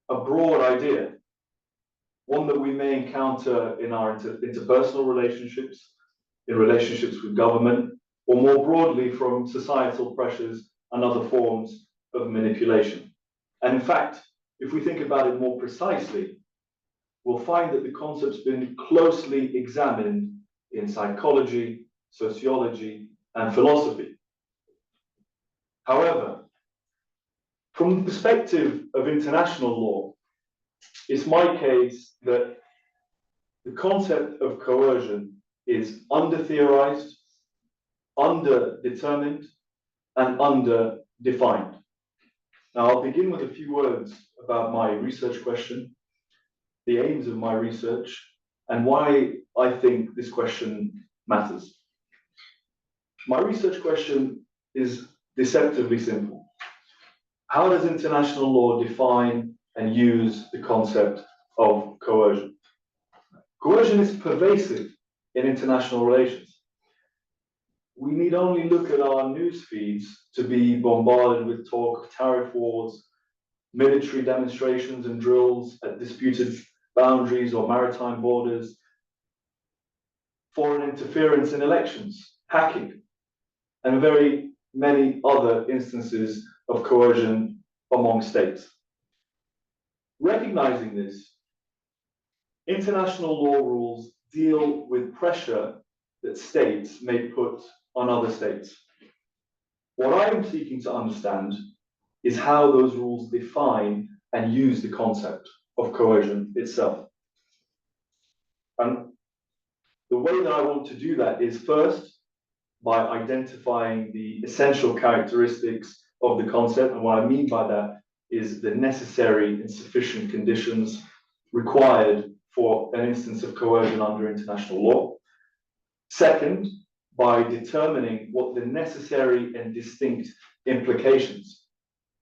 a broad idea, one that we may encounter in our interpersonal relationships, in relationships with government, or more broadly from societal pressures and other forms of manipulation. And in fact, if we think about it more precisely, we'll find that the concept's been closely examined in psychology, sociology, and philosophy. However, from the perspective of international law, it's my case that the concept of coercion is under-theorized, under-determined, and under-defined. Now, I'll begin with a few words about my research question, the aims of my research, and why I think this question matters. My research question is deceptively simple. How does international law define and use the concept of coercion? Coercion is pervasive in international relations. We need only look at our news feeds to be bombarded with talk of tariff wars, military demonstrations and drills at disputed boundaries or maritime borders, foreign interference in elections, hacking, and very many other instances of coercion among states. Recognizing this, international law rules deal with pressure that states may put on other states. What I am seeking to understand is how those rules define and use the concept of coercion itself. And the way that I want to do that is first by identifying the essential characteristics of the concept. And what I mean by that is the necessary and sufficient conditions required for an instance of coercion under international law. Second, by determining what the necessary and distinct implications,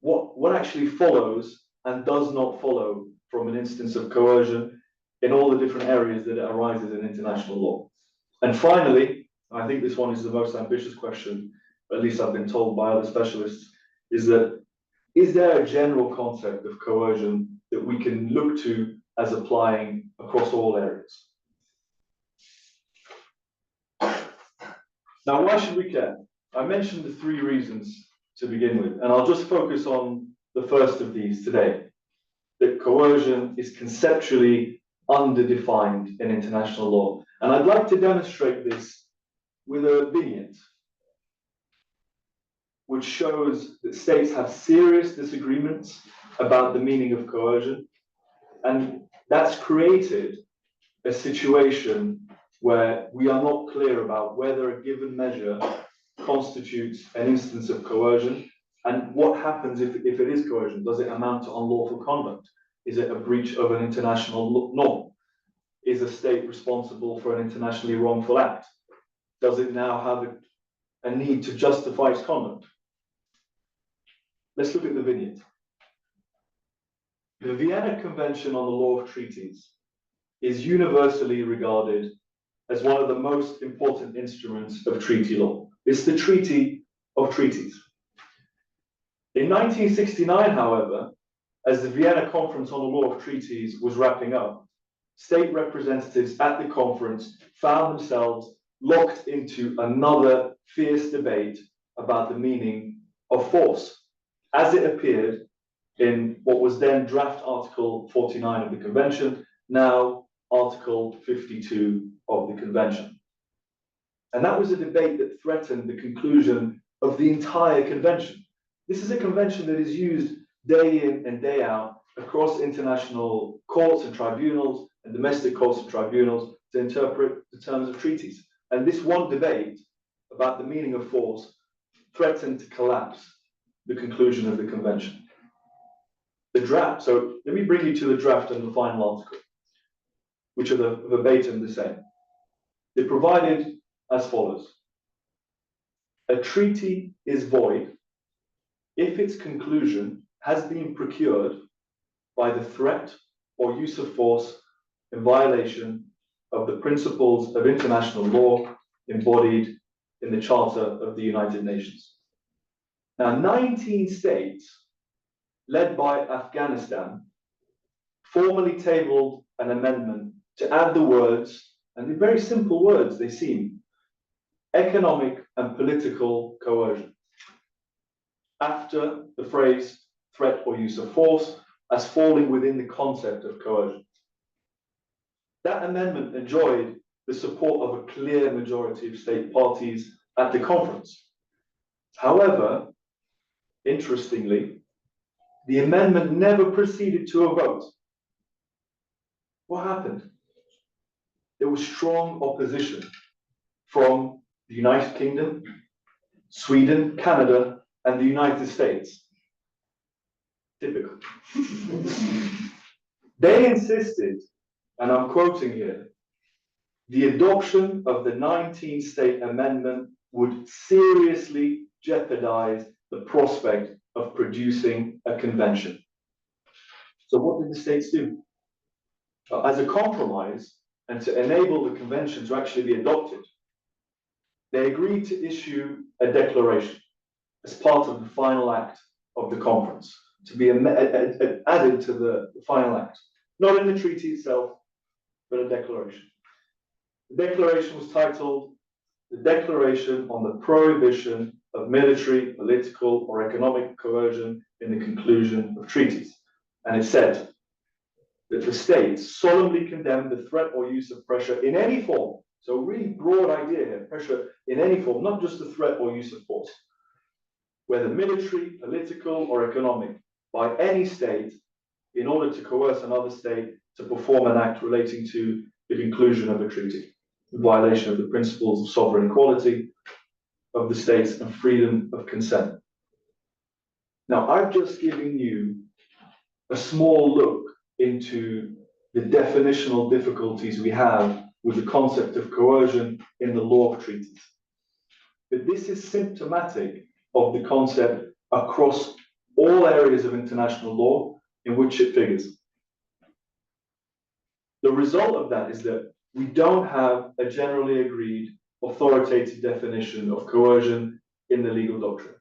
what actually follows and does not follow from an instance of coercion in all the different areas that it arises in international law. And finally, I think this one is the most ambitious question, at least I've been told by other specialists, is there a general concept of coercion that we can look to as applying across all areas? Now, why should we care? I mentioned the three reasons to begin with, and I'll just focus on the first of these today, that coercion is conceptually underdefined in international law. And I'd like to demonstrate this with a vignette, which shows that states have serious disagreements about the meaning of coercion, and that's created a situation where we are not clear about whether a given measure constitutes an instance of coercion, and what happens if it is coercion. Does it amount to unlawful conduct? Is it a breach of an international norm? Is a state responsible for an internationally wrongful act? Does it now have a need to justify its conduct? Let's look at the vignette. The Vienna Convention on the Law of Treaties is universally regarded as one of the most important instruments of treaty law. It's the treaty of treaties. In 1969, however, as the Vienna Conference on the Law of Treaties was wrapping up, state representatives at the conference found themselves locked into another fierce debate about the meaning of force, as it appeared in what was then draft Article 49 of the Convention, now Article 52 of the Convention. And that was a debate that threatened the conclusion of the entire convention. This is a convention that is used day in and day out across international courts and tribunals and domestic courts and tribunals to interpret the terms of treaties. And this one debate about the meaning of force threatened to collapse the conclusion of the convention. The draft, so let me bring you to the draft and the final article, which are the verbatim the same. They provided as follows: a treaty is void if its conclusion has been procured by the threat or use of force in violation of the principles of international law embodied in the Charter of the United Nations. Now, 19 states, led by Afghanistan, formally tabled an amendment to add the words, and they're very simple words, they seem, economic and political coercion, after the phrase threat or use of force as falling within the concept of coercion. That amendment enjoyed the support of a clear majority of state parties at the conference. However, interestingly, the amendment never proceeded to a vote. What happened? There was strong opposition from the United Kingdom, Sweden, Canada, and the United States. Typical. They insisted, and I'm quoting here, the adoption of the 19-state amendment would seriously jeopardize the prospect of producing a convention. So what did the states do? As a compromise, and to enable the convention to actually be adopted, they agreed to issue a declaration as part of the final act of the conference, to be added to the final act. Not in the treaty itself, but a declaration. The declaration was titled, "The Declaration on the Prohibition of Military, Political, or Economic Coercion in the Conclusion of Treaties." And it said that the states solemnly condemn the threat or use of pressure in any form. So a really broad idea here, pressure in any form, not just the threat or use of force. whether military, political, or economic, by any state in order to coerce another state to perform an act relating to the conclusion of a treaty, in violation of the principles of sovereign equality of the states and freedom of consent. Now, I've just given you a small look into the definitional difficulties we have with the concept of coercion in the law of treaties. But this is symptomatic of the concept across all areas of international law in which it figures. The result of that is that we don't have a generally agreed authoritative definition of coercion in the legal doctrine.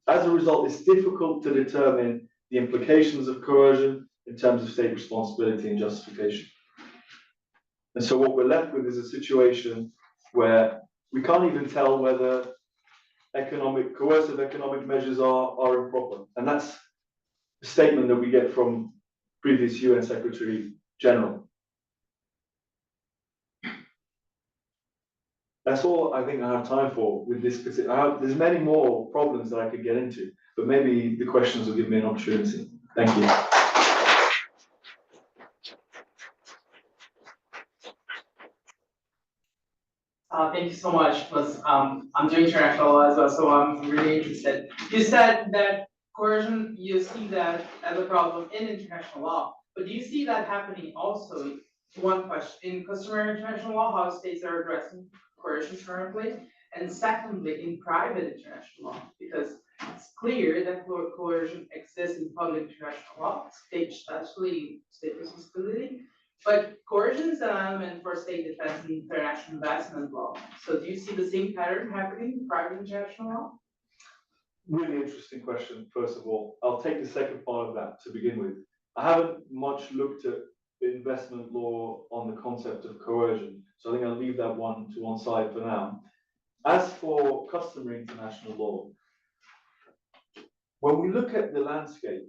As a result, it's difficult to determine the implications of coercion in terms of state responsibility and justification. And so what we're left with is a situation where we can't even tell whether coercive economic measures are improper. And that's a statement that we get from previous UN Secretary General. That's all I think I have time for with this particular. There's many more problems that I could get into, but maybe the questions will give me an opportunity. Thank you. Thank you so much, because I'm doing international law as well, so I'm really interested. You said that coercion, you see that as a problem in international law, but do you see that happening also, one question, in customary international law, how states are addressing coercion currently? And secondly, in private international law, because it's clear that coercion exists in public international law, especially state responsibility. But coercion is an element for state defense and international investment law. So do you see the same pattern happening in private international law? Really interesting question, first of all. I'll take the second part of that to begin with. I haven't much looked at investment law on the concept of coercion, so I think I'll leave that one to one side for now. As for customary international law, when we look at the landscape,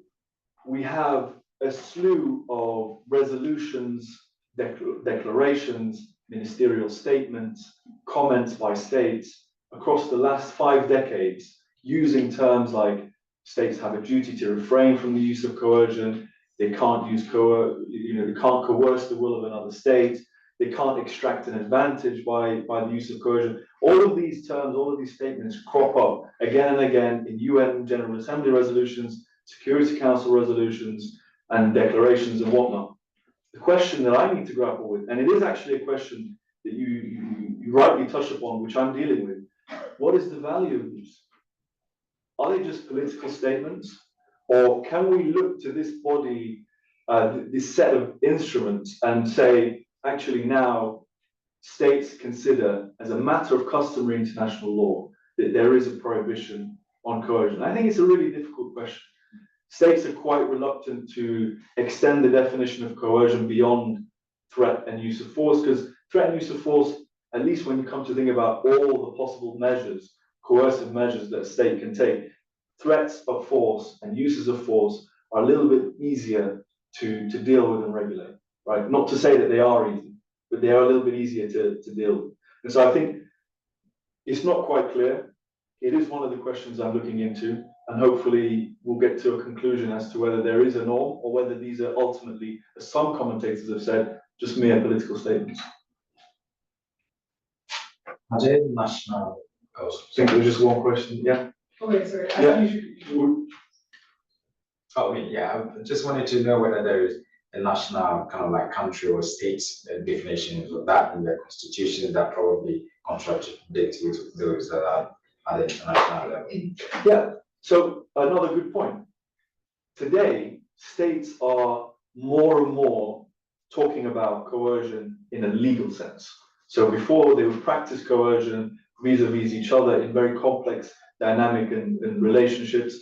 we have a slew of resolutions, declarations, ministerial statements, comments by states across the last 5 decades, using terms like states have a duty to refrain from the use of coercion, they can't use they can't coerce the will of another state, they can't extract an advantage by the use of coercion. All of these terms, all of these statements crop up again and again in UN General Assembly resolutions, Security Council resolutions, and declarations and whatnot. The question that I need to grapple with, and it is actually a question that you rightly touch upon, which I'm dealing with, what is the value of these? Are they just political statements? Or can we look to this body, this set of instruments, and say, actually now, states consider as a matter of customary international law that there is a prohibition on coercion? I think it's a really difficult question. States are quite reluctant to extend the definition of coercion beyond threat and use of force, because threat and use of force, at least when you come to think about all the possible measures, coercive measures that a state can take, threats of force and uses of force are a little bit easier to deal with and regulate, right? Not to say that they are easy, but they are a little bit easier to deal with. And so I think it's not quite clear. It is one of the questions I'm looking into, and hopefully we'll get to a conclusion as to whether there is a norm or whether these are ultimately, as some commentators have said, just mere political statements. Are there national goals? I think there's just one question, yeah? Okay, sorry. Yeah. Oh, I mean, yeah, I just wanted to know whether there is a national kind of like country or state definition of that in the constitution that probably contradicts with those that are at the international level. Yeah, so another good point. Today, states are more and more talking about coercion in a legal sense. So before they would practice coercion vis-a-vis each other in very complex dynamic and relationships.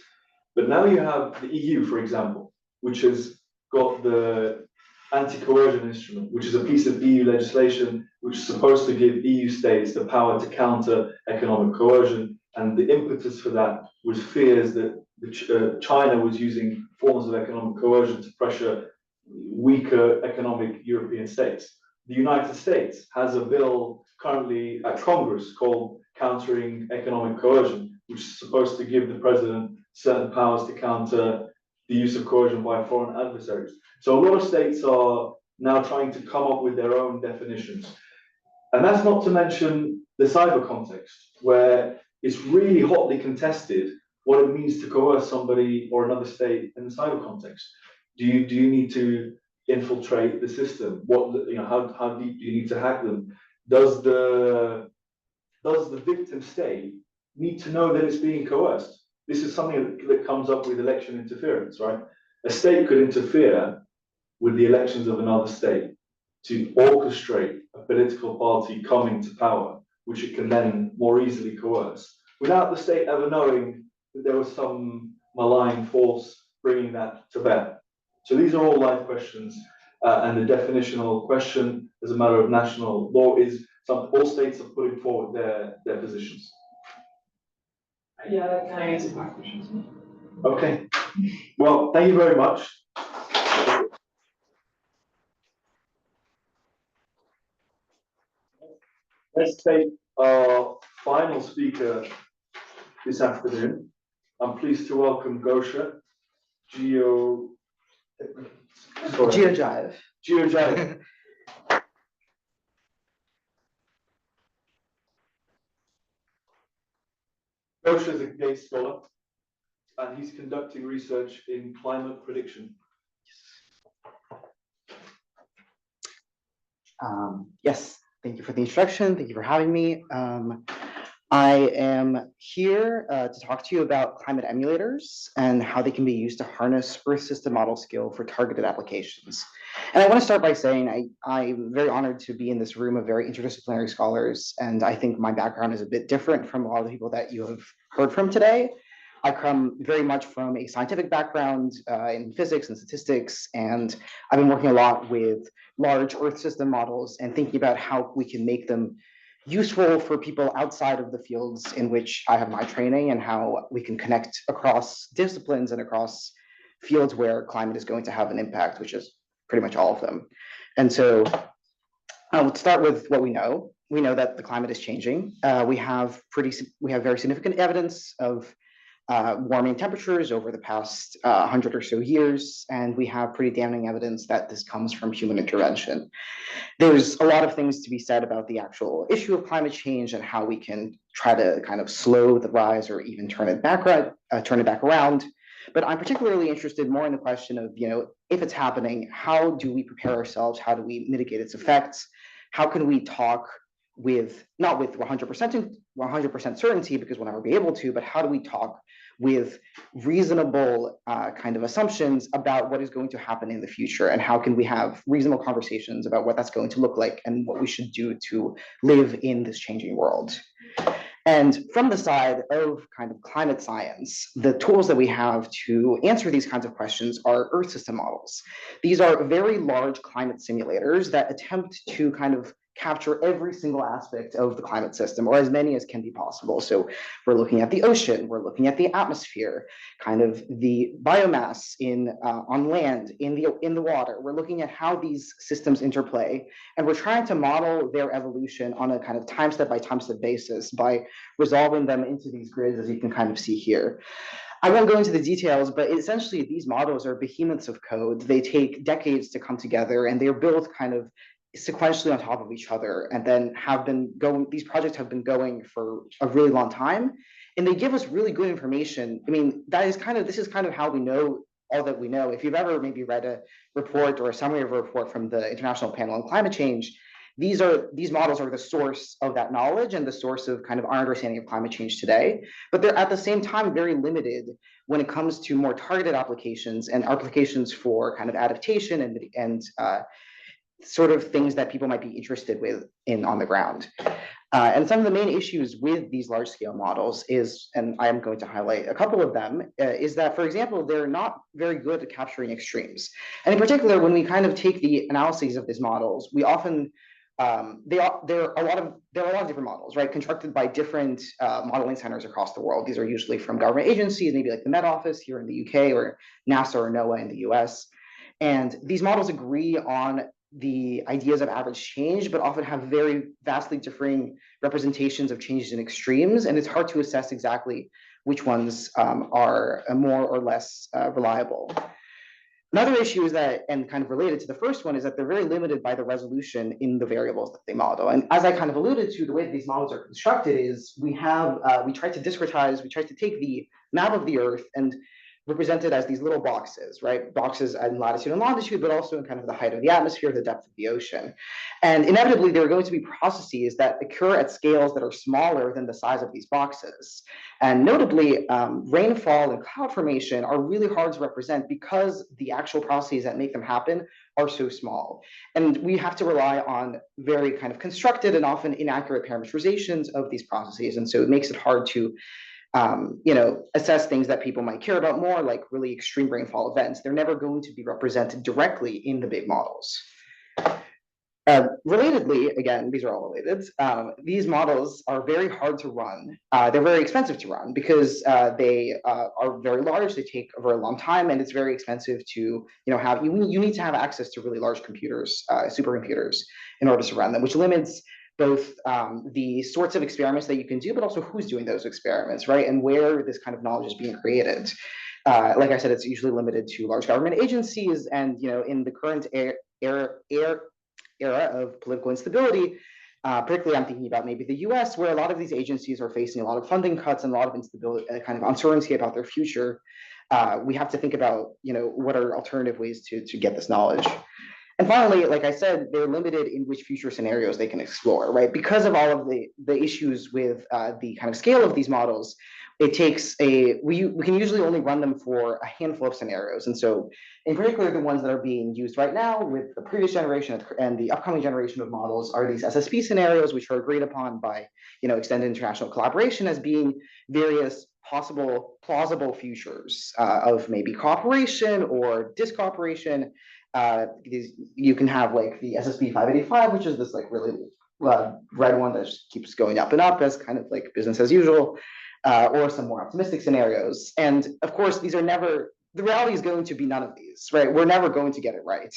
But now you have the EU, for example, which has got the anti-coercion instrument, which is a piece of EU legislation which is supposed to give EU states the power to counter economic coercion. And the impetus for that was fears that China was using forms of economic coercion to pressure weaker economic European states. The United States has a bill currently at Congress called Countering Economic Coercion, which is supposed to give the president certain powers to counter the use of coercion by foreign adversaries. So a lot of states are now trying to come up with their own definitions. And that's not to mention the cyber context, where it's really hotly contested what it means to coerce somebody or another state in the cyber context. Do you need to infiltrate the system? How deep do you need to hack them? Does the victim state need to know that it's being coerced? This is something that comes up with election interference, right? A state could interfere with the elections of another state to orchestrate a political party coming to power, which it can then more easily coerce, without the state ever knowing that there was some malign force bringing that to bear. So these are all live questions, and the definitional question as a matter of national law is all states are putting forward their positions. Yeah, that kind of answers my question. Okay, well, thank you very much. Let's take our final speaker this afternoon. I'm pleased to welcome Gosha GeoJive. GeoJive. Gosha is a Gates scholar, and he's conducting research in climate prediction. Yes, thank you for the introduction. Thank you for having me. I am here to talk to you about climate emulators and how they can be used to harness Earth system model skill for targeted applications. And I want to start by saying I'm very honored to be in this room of very interdisciplinary scholars, and I think my background is a bit different from a lot of the people that you have heard from today. I come very much from a scientific background in physics and statistics, and I've been working a lot with large Earth system models and thinking about how we can make them useful for people outside of the fields in which I have my training, and how we can connect across disciplines and across fields where climate is going to have an impact, which is pretty much all of them. And so let's start with what we know. We know that the climate is changing. We have very significant evidence of warming temperatures over the past 100 or so years, and we have pretty damning evidence that this comes from human intervention. There's a lot of things to be said about the actual issue of climate change and how we can try to kind of slow the rise or even turn it back around. But I'm particularly interested more in the question of, if it's happening, how do we prepare ourselves? How do we mitigate its effects? How can we talk not with 100% certainty, because we'll never be able to, but how do we talk with reasonable kind of assumptions about what is going to happen in the future, and how can we have reasonable conversations about what that's going to look like and what we should do to live in this changing world. And from the side of kind of climate science, the tools that we have to answer these kinds of questions are Earth system models. These are very large climate simulators that attempt to kind of capture every single aspect of the climate system, or as many as can be possible. So we're looking at the ocean, we're looking at the atmosphere, kind of the biomass on land, in the water. We're looking at how these systems interplay, and we're trying to model their evolution on a kind of time-step by time-step basis by resolving them into these grids, as you can kind of see here. I won't go into the details, but essentially these models are behemoths of code. They take decades to come together, and they're built kind of sequentially on top of each other, and then these projects have been going for a really long time, and they give us really good information. I mean, this is kind of how we know all that we know. If you've ever maybe read a report or a summary of a report from the International Panel on Climate Change, these models are the source of that knowledge and the source of kind of our understanding of climate change today, but they're at the same time very limited when it comes to more targeted applications and applications for kind of adaptation and sort of things that people might be interested on the ground. And some of the main issues with these large scale models is, and I am going to highlight a couple of them, is that, for example, they're not very good at capturing extremes. And in particular, when we kind of take the analyses of these models, we often, there are a lot of different models, right? Constructed by different modeling centers across the world. These are usually from government agencies, maybe like the Met Office here in the UK, or NASA or NOAA in the US. And these models agree on the ideas of average change, but often have very vastly differing representations of changes in extremes, and it's hard to assess exactly which ones are more or less reliable. Another issue is that, and kind of related to the first one, is that they're very limited by the resolution in the variables that they model. And as I kind of alluded to, the way that these models are constructed is we try to discretize, we try to take the map of the Earth and represent it as these little boxes, right? Boxes in latitude and longitude, but also in kind of the height of the atmosphere, the depth of the ocean. And inevitably, there are going to be processes that occur at scales that are smaller than the size of these boxes. And notably, rainfall and cloud formation are really hard to represent because the actual processes that make them happen are so small. And we have to rely on very kind of constructed and often inaccurate parameterizations of these processes. And so it makes it hard to assess things that people might care about more, like really extreme rainfall events. They're never going to be represented directly in the big models. Relatedly, again, these are all related, these models are very hard to run. They're very expensive to run because they are very large, they take a very long time, and it's very expensive to have, you need to have access to really large computers, supercomputers, in order to run them, which limits both the sorts of experiments that you can do, but also who's doing those experiments, right? And where this kind of knowledge is being created. Like I said, it's usually limited to large government agencies, and in the current era of political instability, particularly I'm thinking about maybe the US, where a lot of these agencies are facing a lot of funding cuts and a lot of instability, kind of uncertainty about their future. We have to think about, what are alternative ways to get this knowledge. And finally, like I said, they're limited in which future scenarios they can explore, right? Because of all of the issues with the kind of scale of these models, it takes we can usually only run them for a handful of scenarios. And so in particular, the ones that are being used right now with the previous generation and the upcoming generation of models are these SSP scenarios, which are agreed upon by extended international collaboration as being various possible plausible futures of maybe cooperation or discooperation. You can have like the SSP 585, which is this like really red one that just keeps going up and up as kind of like business as usual, or some more optimistic scenarios. And of course, these are never, the reality is going to be none of these, right? We're never going to get it right.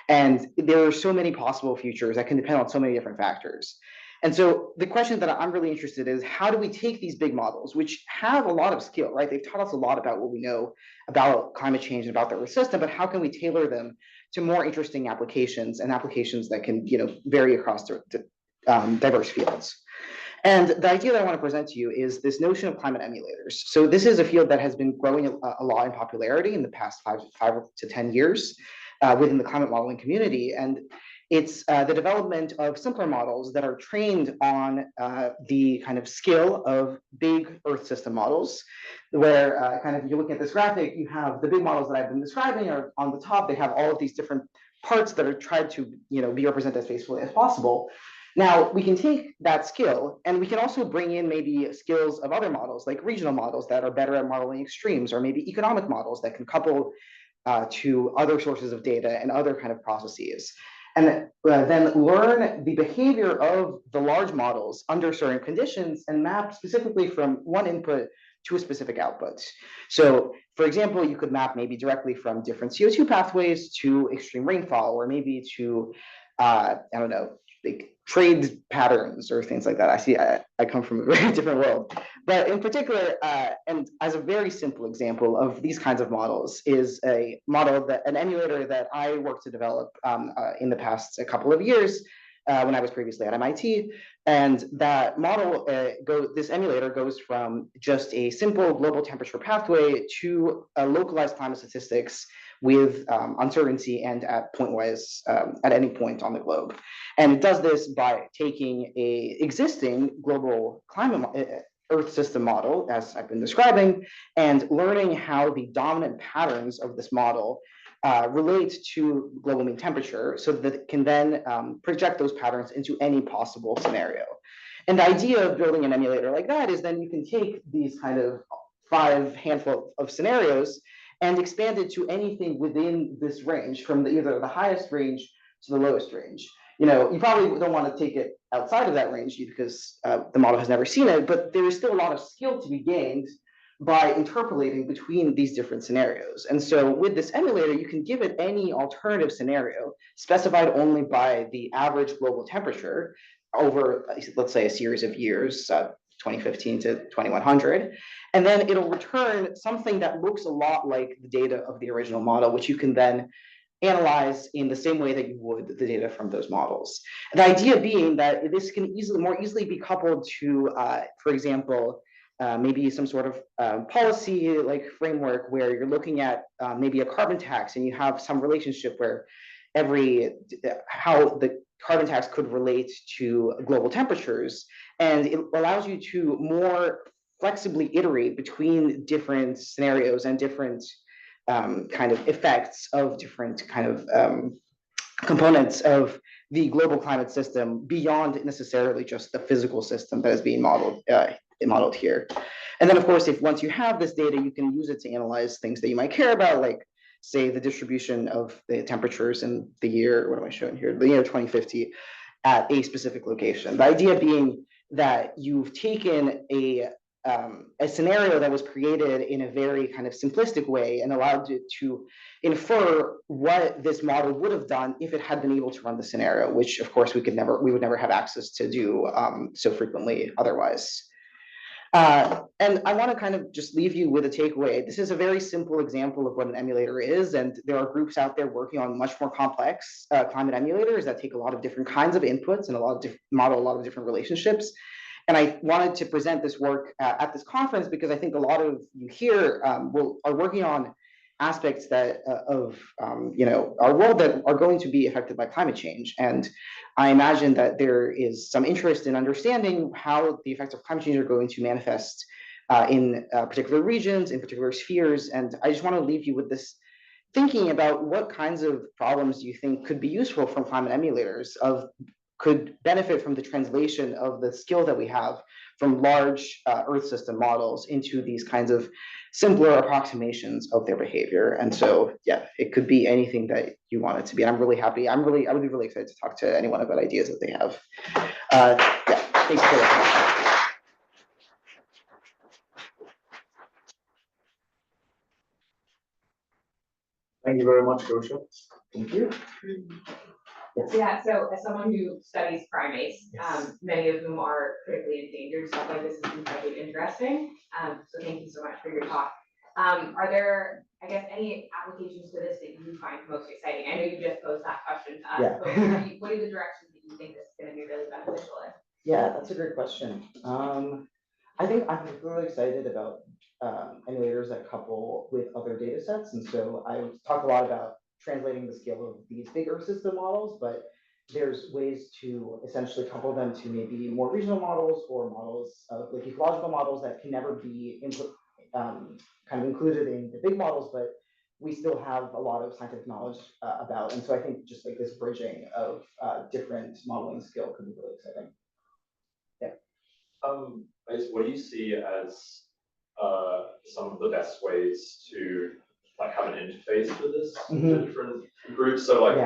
And there are so many possible futures that can depend on so many different factors. And so the question that I'm really interested in is, how do we take these big models, which have a lot of skill, right? They've taught us a lot about what we know about climate change and about the Earth system, but how can we tailor them to more interesting applications and applications that can, vary across diverse fields? And the idea that I want to present to you is this notion of climate emulators. So this is a field that has been growing a lot in popularity in the past 5 to 10 years within the climate modeling community. And it's the development of simpler models that are trained on the kind of skill of big Earth system models, where kind of you're looking at this graphic, you have the big models that I've been describing are on the top. They have all of these different parts that are tried to be represented as faithfully as possible. Now, we can take that skill and we can also bring in maybe skills of other models, like regional models that are better at modeling extremes, or maybe economic models that can couple to other sources of data and other kind of processes. And then learn the behavior of the large models under certain conditions and map specifically from one input to a specific output. So, for example, you could map maybe directly from different CO2 pathways to extreme rainfall, or maybe to, I don't know, like trade patterns or things like that. I come from a very different world. But in particular, and as a very simple example of these kinds of models, is an emulator that I worked to develop in the past couple of years when I was previously at MIT. And that model, this emulator goes from just a simple global temperature pathway to localized climate statistics with uncertainty and at pointwise at any point on the globe. And it does this by taking a existing global climate Earth system model, as I've been describing, and learning how the dominant patterns of this model relate to global mean temperature, so that it can then project those patterns into any possible scenario. And the idea of building an emulator like that is then you can take these kind of handful of scenarios and expand it to anything within this range, from either the highest range to the lowest range. You probably don't want to take it outside of that range because the model has never seen it, but there is still a lot of skill to be gained by interpolating between these different scenarios. And so with this emulator, you can give it any alternative scenario specified only by the average global temperature over, let's say, a series of years, 2015 to 2100. And then it'll return something that looks a lot like the data of the original model, which you can then analyze in the same way that you would the data from those models. The idea being that this can more easily be coupled to, for example, maybe some sort of policy like framework where you're looking at maybe a carbon tax and you have some relationship where how the carbon tax could relate to global temperatures. And it allows you to more flexibly iterate between different scenarios and different kind of effects of different kind of components of the global climate system beyond necessarily just the physical system that is being modeled here. And then, of course, if once you have this data, you can use it to analyze things that you might care about, like, say, the distribution of the temperatures in the year, what am I showing here? The year 2050 at a specific location. The idea being that you've taken a scenario that was created in a very kind of simplistic way and allowed it to infer what this model would have done if it had been able to run the scenario, which of course we would never have access to do so frequently otherwise. And I want to kind of just leave you with a takeaway. This is a very simple example of what an emulator is, and there are groups out there working on much more complex climate emulators that take a lot of different kinds of inputs and model a lot of different relationships. And I wanted to present this work at this conference because I think a lot of you here are working on aspects that of our world that are going to be affected by climate change. And I imagine that there is some interest in understanding how the effects of climate change are going to manifest in particular regions, in particular spheres. And I just want to leave you with this thinking about what kinds of problems you think could be useful from climate emulators, could benefit from the translation of the skill that we have from large Earth system models into these kinds of simpler approximations of their behavior. And so, yeah, it could be anything that you want it to be. And I'm really happy. I would be really excited to talk to anyone about ideas that they have. Yeah, thanks for listening. Thank you very much, Gosha. Thank you. Yeah, so as someone who studies primates, many of whom are critically endangered, stuff like this is incredibly interesting. So thank you so much for your talk. Are there, I guess, any applications to this that you find most exciting? I know you just posed that question to us, Yeah. but what are the directions that you think this is going to be really beneficial in? Yeah, that's a great question. I think I'm really excited about emulators that couple with other data sets. And so I talk a lot about translating the scale of these bigger system models, but there's ways to essentially couple them to maybe more regional models or models of like ecological models that can never be kind of included in the big models, but we still have a lot of scientific knowledge about. And so I think just like this bridging of different modeling skill could be really exciting. What do you see as some of the best ways to like have an interface for this to different groups? So like,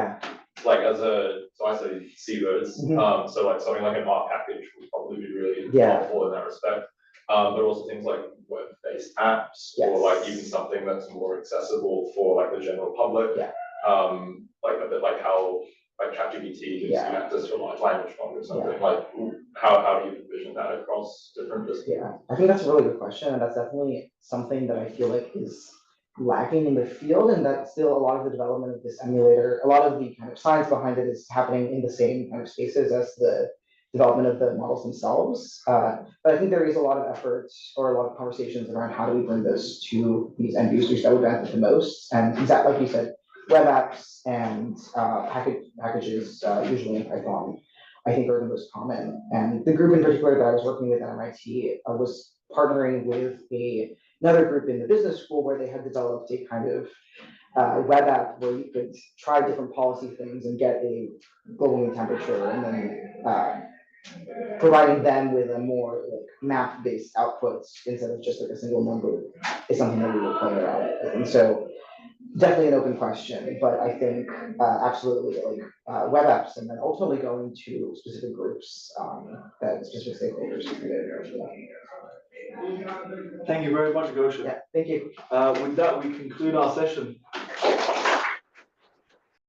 so I study seabirds. So like something like an art package would probably be really helpful in that respect. But also things like web-based apps or like even something that's more accessible for like the general public. Like a bit like how like ChatGPT gives you access to a large language model or something. Like how do you envision that across different disciplines? Yeah, I think that's a really good question, and that's definitely something that I feel like is lacking in the field, and that still a lot of the development of this emulator, a lot of the kind of science behind it is happening in the same kind of spaces as the development of the models themselves. But I think there is a lot of effort or a lot of conversations around how do we bring this to these end users that would benefit the most. And exactly like you said, web apps and packages, usually in Python, I think are the most common. And the group in particular that I was working with at MIT was partnering with another group in the business school where they had developed a kind of web app where you could try different policy things and get a global mean temperature, and then providing them with a more like map-based outputs instead of just like a single number is something that we were playing around with. And so definitely an open question, but I think absolutely like web apps and then ultimately going to specific groups that specific stakeholders. Thank you very much, Gosha. Yeah, thank you. With that, we conclude our session.